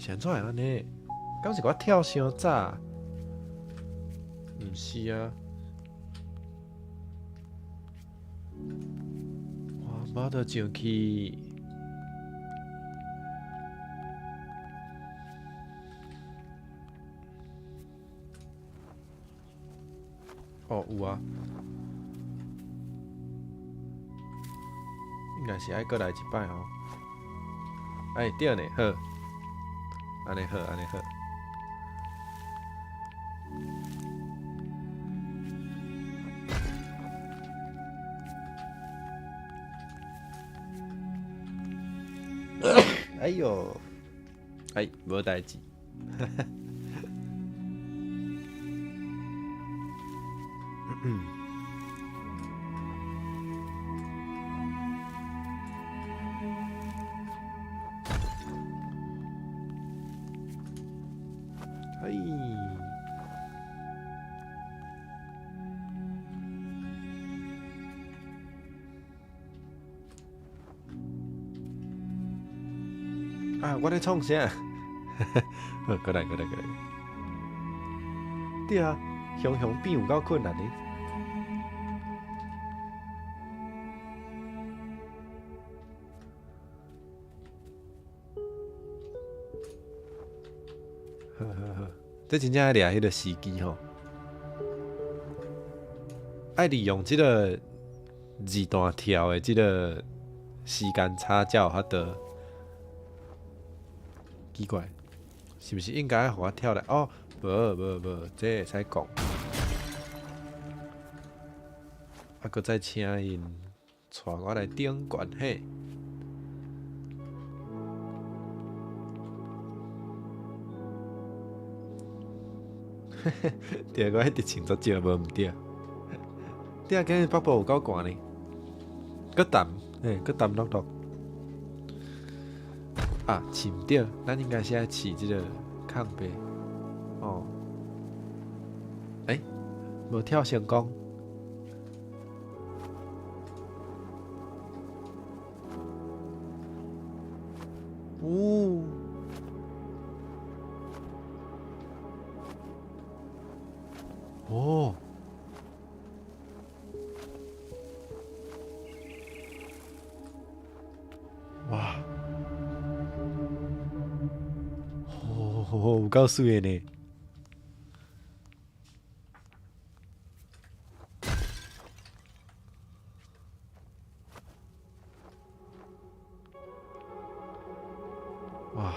现在安尼，敢是我跳伤早？毋是啊，我都上去。哦，有啊，应该是爱过来一摆吼。哎，对呢，好，安尼好，安尼好。哎呦，哎，无代志。嘿，啊，我咧创啥？好，过来，过来，过来。对啊，熊熊变有够困难的。呵呵呵，这真正爱掠迄个时机吼，爱利用即个二段跳的即个时间差才有法度。奇怪，是毋是应该互我跳来？哦，无，这会使讲。啊，搁再请因带我来顶悬嘿。对，我迄直穿足少，无毋对。对啊，今日北部有够寒呢，搁淡，搁淡落落。啊，饲毋对，咱应该是爱饲即个抗白。哦，无跳成功。哦，哇，有够水的呢。哇，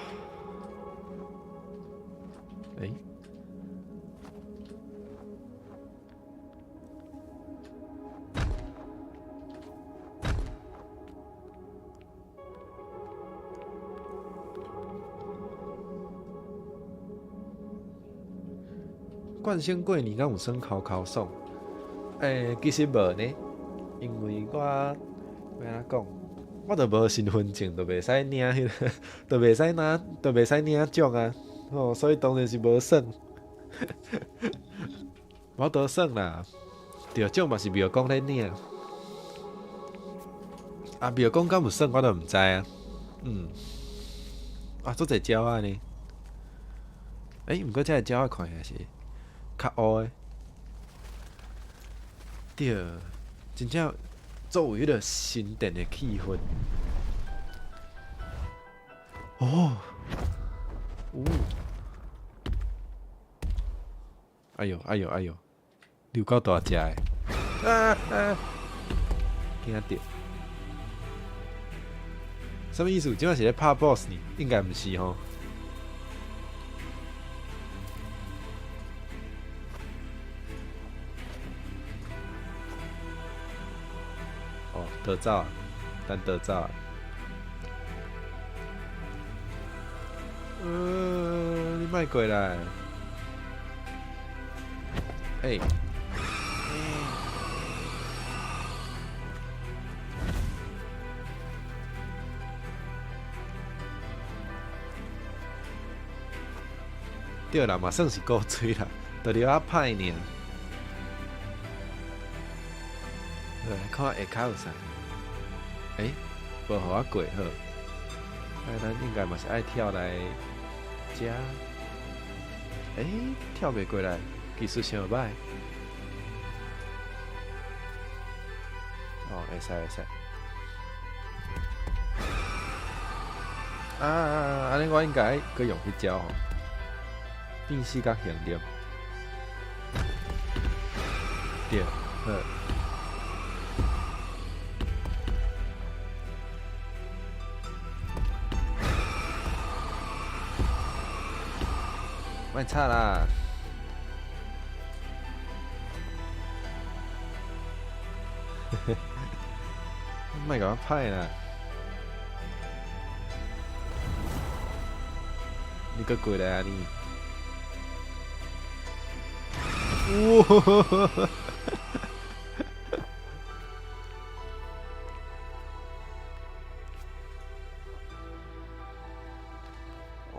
冠仙过年敢有算考考爽？其实无呢，因为我要安讲，我都无身份证，就袂使领迄个，就袂使拿，就袂使领奖啊。哦，所以当然是无算。我都算啦，着奖嘛是庙公咧领。啊，庙公敢有算我都毋知啊。啊，做侪鸟仔呢。毋过这个鸟仔看起来是较乌的。对，真正作为迄个神殿的气氛。哦，哎呦，有够大只的！惊到！什么意思？今晚是咧拍 boss 呢？应该毋是吼。哦，得走，等得走。你莫过来！对啦，嘛算是够嘴啦，就了啊歹尔。来看下骹有啥？无互我过好。咱应该嘛是爱跳来遮，跳袂过来，技术伤歹。哦，会使会使。安尼我应该搁用迄招吼，变四角形对，对，好。莫吵啦！莫甲我歹啦！你搁过来啊你！哇！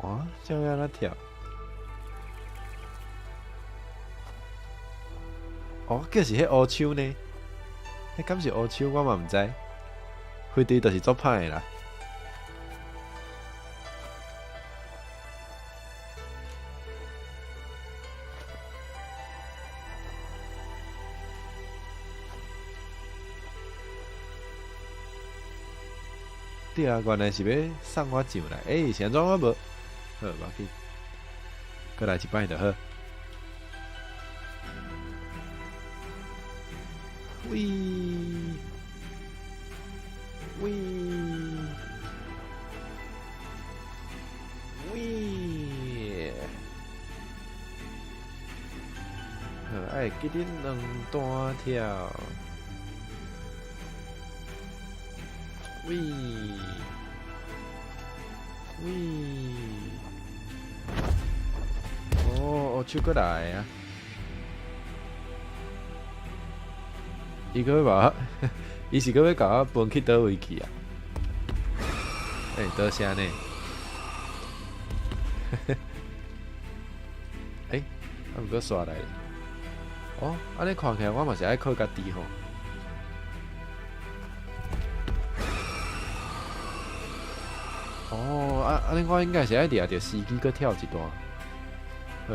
哇，这要安怎跳？哦，叫是迄乌手呢？迄敢是乌手？我嘛毋知。飞队就是做歹的啦。对啊，原来是要送我上来。现在我无，好，无要紧，过来一摆就好。喂喂喂！好，爱记得两单跳。喂喂！哦，手过来啊！伊个要把，伊是个要甲我分去倒位去啊？倒啥呢？毋过刷来。哦，安尼看起来我嘛是爱靠家己吼。哦，安尼我应该是爱掠着司机搁跳一段。好，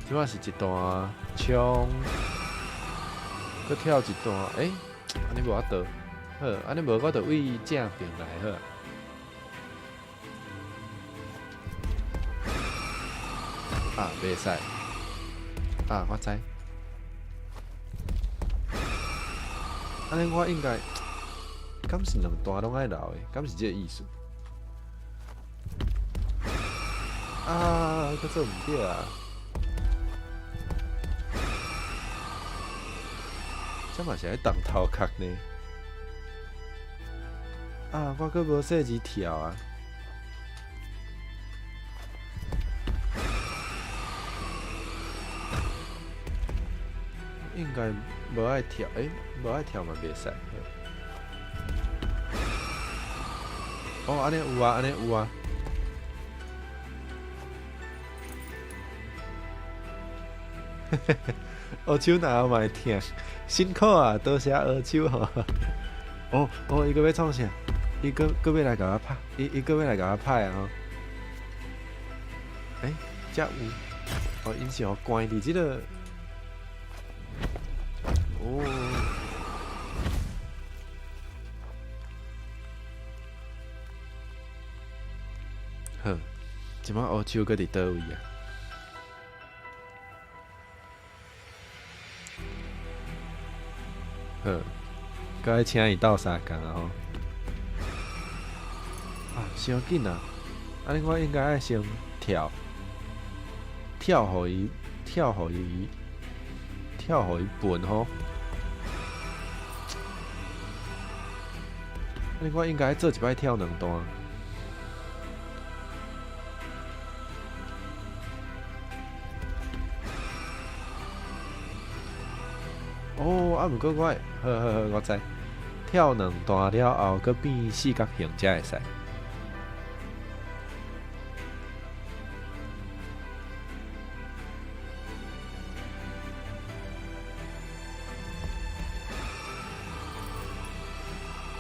即摆是一段冲。搁跳一段，安尼无法度，好，安尼无我就位正边来好。啊，袂使，啊，我知。安尼我应该，敢是两段拢爱留的，敢是这个意思？啊，搁做毋对啊！这嘛是爱动头壳呢。啊，我搁无设置跳啊。应该无爱跳，无爱跳嘛袂使。哦，安尼有啊，安尼有啊。乌手哪有嘛会疼？辛苦啊，多谢乌手吼。伊搁要创啥？伊搁要来甲我拍，伊搁要来甲我拍啊吼。遮有。哦，因是互关伫即个。哦。好，即摆乌手搁伫倒位啊？好，该请伊斗相共啊吼。啊，伤紧啊！安尼我应该爱先跳，互伊笨吼。安尼我应该做一摆跳两段。哦，毋过我好，我知。跳两段了后，搁变四角形才会使。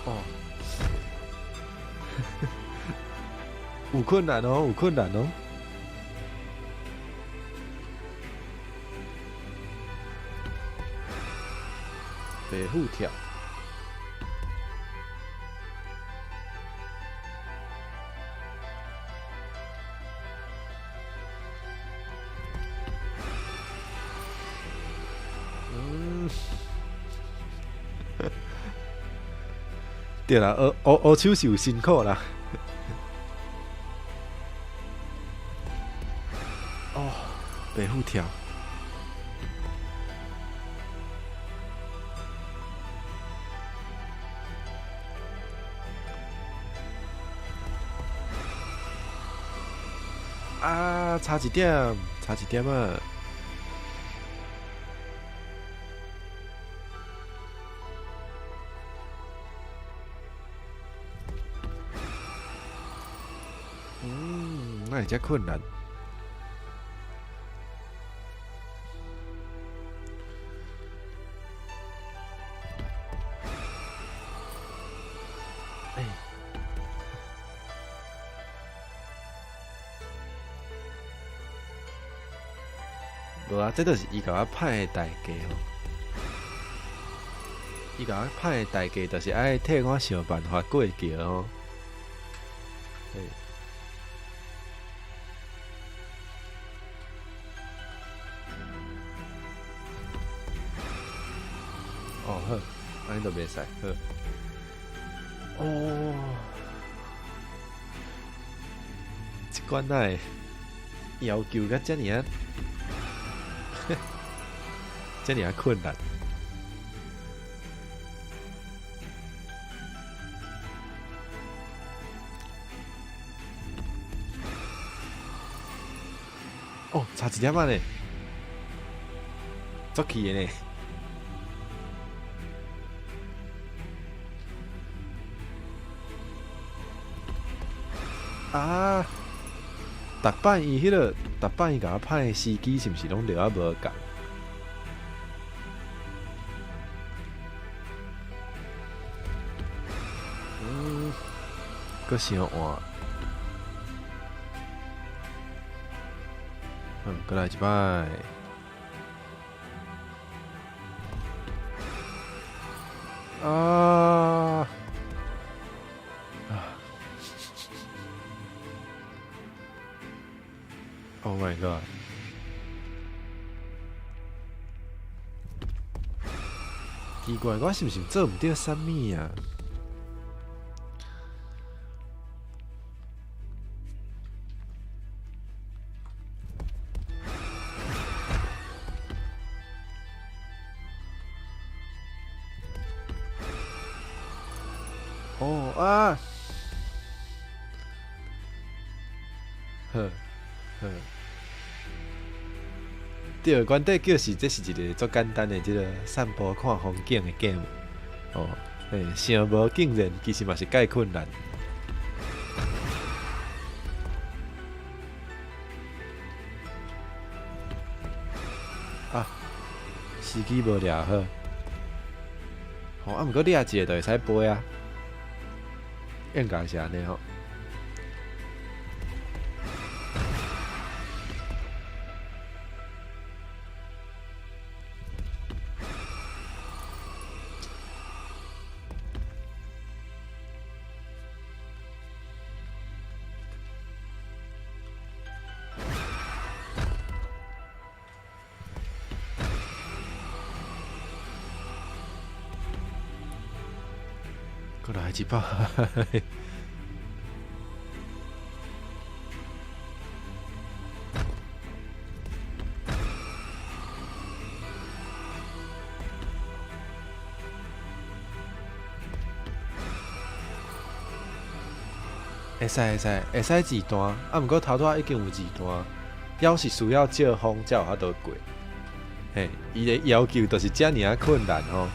哦，有困难哦，有困难哦。白虎跳。对啦，学手是有辛苦啦。哦，白虎跳。啊，差一点，差一点啊！那会遮困难。无啊，这就是伊甲我派的代价吼。伊甲我派的代价，就是爱替我想办法过桥吼。哦好，安尼就袂使好。哦，即关仔要求甲遮尔啊，遮尔啊困难。哦，差一点仔呢，足气的呢。啊！逐摆伊迄个，逐摆伊甲我派的司机是毋是拢对我无共？阁伤换。阁来一摆。啊！Oh my god！ 奇怪，我是毋是做毋对啥物啊？哦啊！呵呵。对，原底就是这是一个足简单的这个散步看风景的 game。哦，想无竟然其实嘛是介困难。啊，司机无抓好。哦，啊，毋过抓一个就会使飞啊。应该是安尼吼。过来一把。会使二段，啊，毋过头拄仔已经有二段，要是需要借风才有法度过。嘿，伊的要求就是遮尔啊困难吼。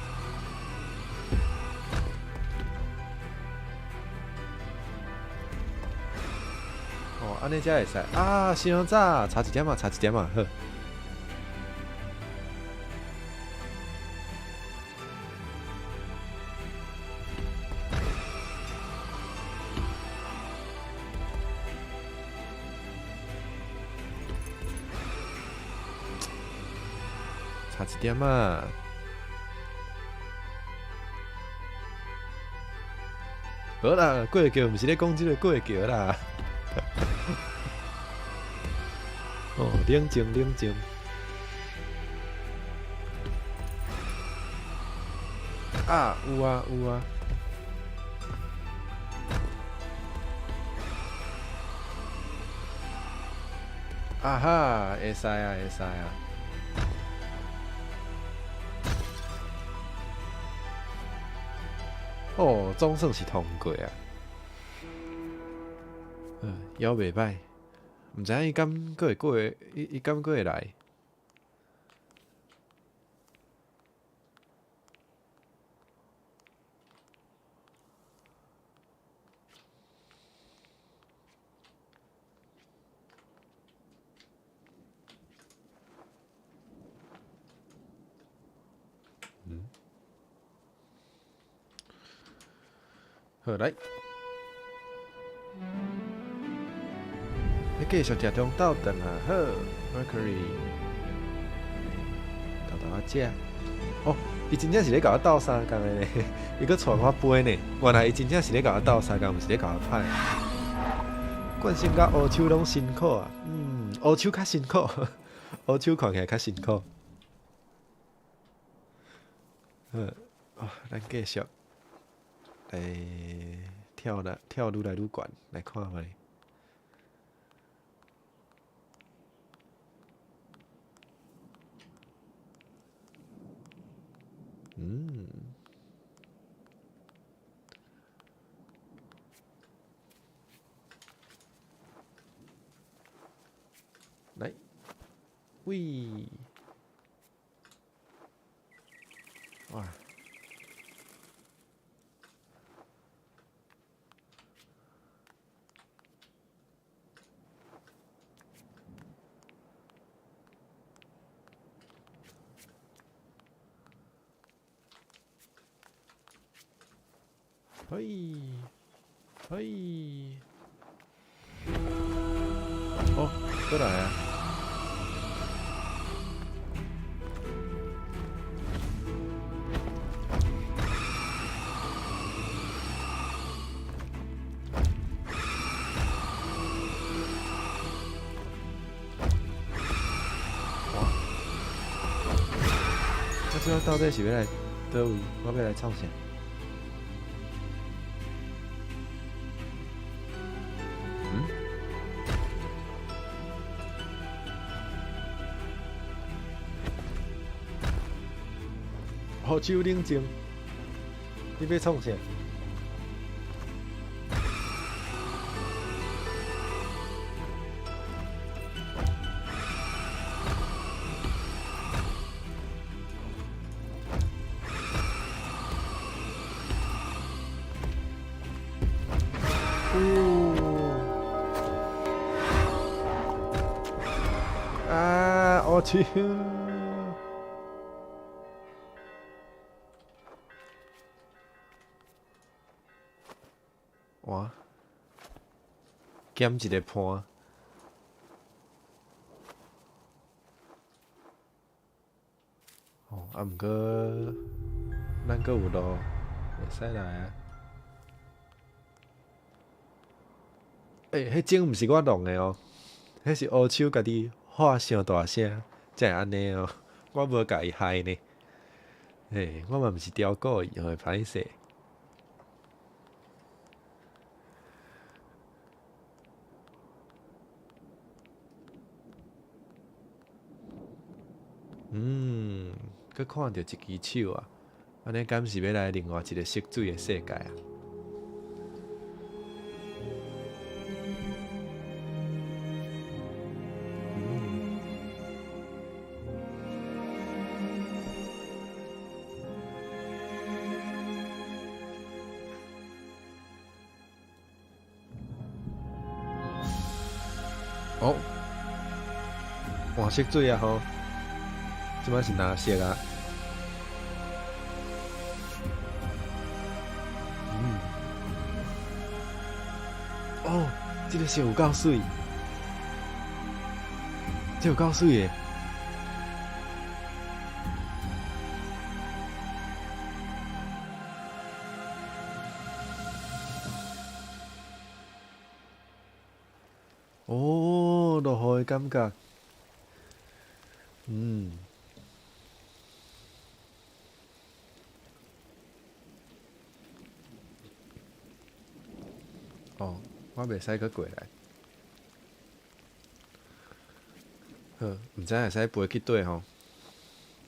哦，安尼才会使啊！伤早，差一点啊，差一点啊，好。差一点啊！好啦，过会桥毋是咧讲即个过会桥啦。哦，冷静冷静。啊，有啊有啊。啊哈，会使啊会使啊。哦，总算是通过啊。腰袂歹，毋知影伊敢佫会过会，伊敢佫会来。好来，你继续食中昼顿啊，好 ，Mercury，豆豆仔食。哦，伊真正是咧甲我斗相共的呢，伊佫带我飞呢。原来伊真正是咧甲我斗相共，毋是咧甲我歹。冠心甲乌手拢辛苦啊，乌手较辛苦，乌手看起来较辛苦。咱继续。跳愈来愈悬，来看觅。来，喂，哇！嘿，嘿，哦，过来啊！哇！我即摆到底是要来倒位？我要来创啥？好手冷静，你要创啥？啊，好手！哇，减一个盘。哦，啊，毋过咱阁有路，会使来啊。迄种毋是我弄的哦，迄是乌手家己喊上大声，才会安尼哦。我无甲伊害呢。我嘛毋是调故意，会歹势。佮看到一支手啊，安尼敢是要来另外一个色水的世界啊？哦，换色水啊吼！即摆是蓝色啊。哦，这个色有够水，这有够水的。的感觉。嗯，哦，我袂使阁过来。好，毋知会使飞去倒吼？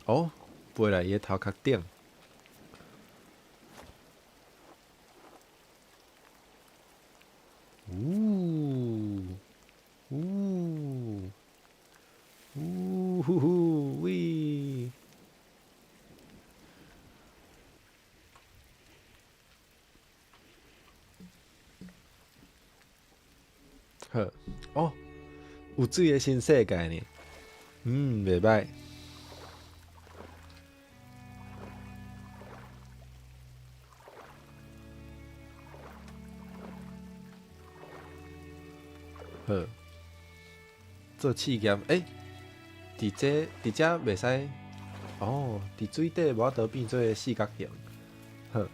哦，飞来伊个头壳顶。呜呜呜呼呼喂！好，哦，有水的新世界呢。袂歹。好，做试验。伫遮袂使。哦，伫水底无法度变做四角形。好，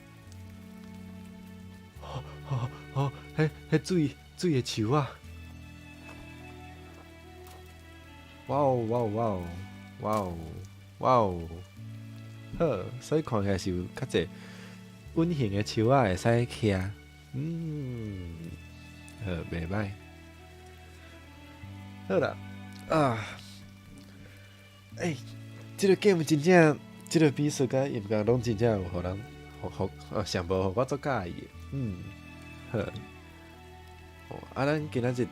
迄水的树啊！哇哦哇哦哇哦哇哦哇哦！好，所以看起来是有较济稳形的树仔会使徛。好，袂歹。好啦，啊，即个 game 真正，即个美术甲音乐拢真正有互人，上无互我足介意的。好。咱今仔日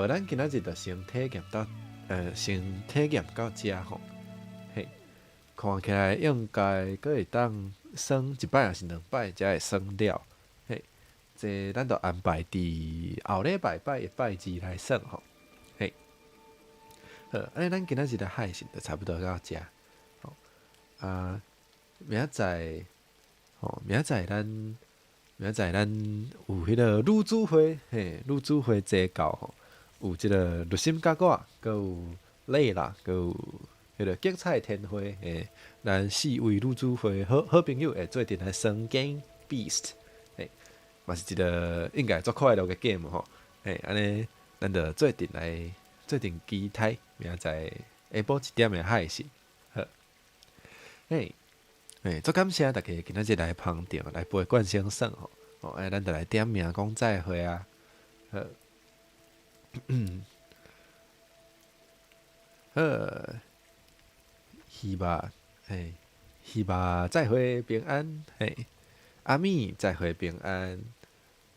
咱今仔日就先体验到，先体验到遮吼。嘿，看起来应该阁会当耍一摆，还是2摆才会耍了。嘿，这咱就安排伫后礼拜拜2来耍吼。嘿，好，咱今仔日的海信就差不多到遮。吼，明仔载咱有迄个女子会，女子会坐到吼，有即个绿心甲我，佮有蕾啦，佮有迄个芥菜天花，咱4位女子会好朋友会做阵来耍 Game Beast，嘛是一个应该足快乐的 game 吼，安尼咱就做阵期待明仔载下晡1点的海信，好，足感谢大家今仔日来捧场，来陪冠先生吼。咱就来点名讲再会啊！好，好，希望再会平安。阿咪再会平安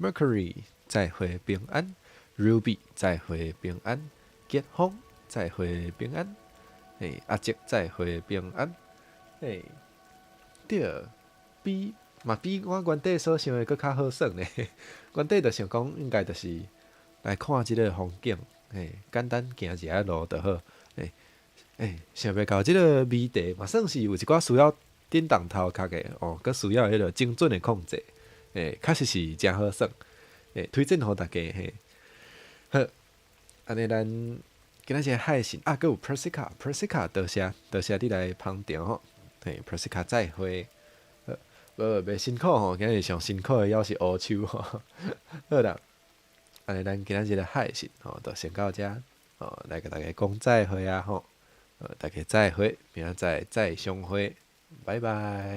，Mercury 再会平安 ，Ruby 再会平安，杰峰再会平安，阿杰再会平安，对，比我原底所想的搁较好耍呢。原底就想讲，应该就是来看即个风景，简单行一下路就好。想袂到即个谜题嘛，算是有一寡需要振动头壳的哦，佮需要迄个精准的控制。确实是真好耍。推荐互大家。好，安尼咱今仔日海信啊，佮有 Persica，多谢你来捧场吼。Persica 再会。袂辛苦吼，今日上辛苦的还是乌手吼。好啦，安尼咱今仔日的海信吼，就先到遮。来甲大家讲再会啊吼。大家再会，明仔载再相会，拜拜。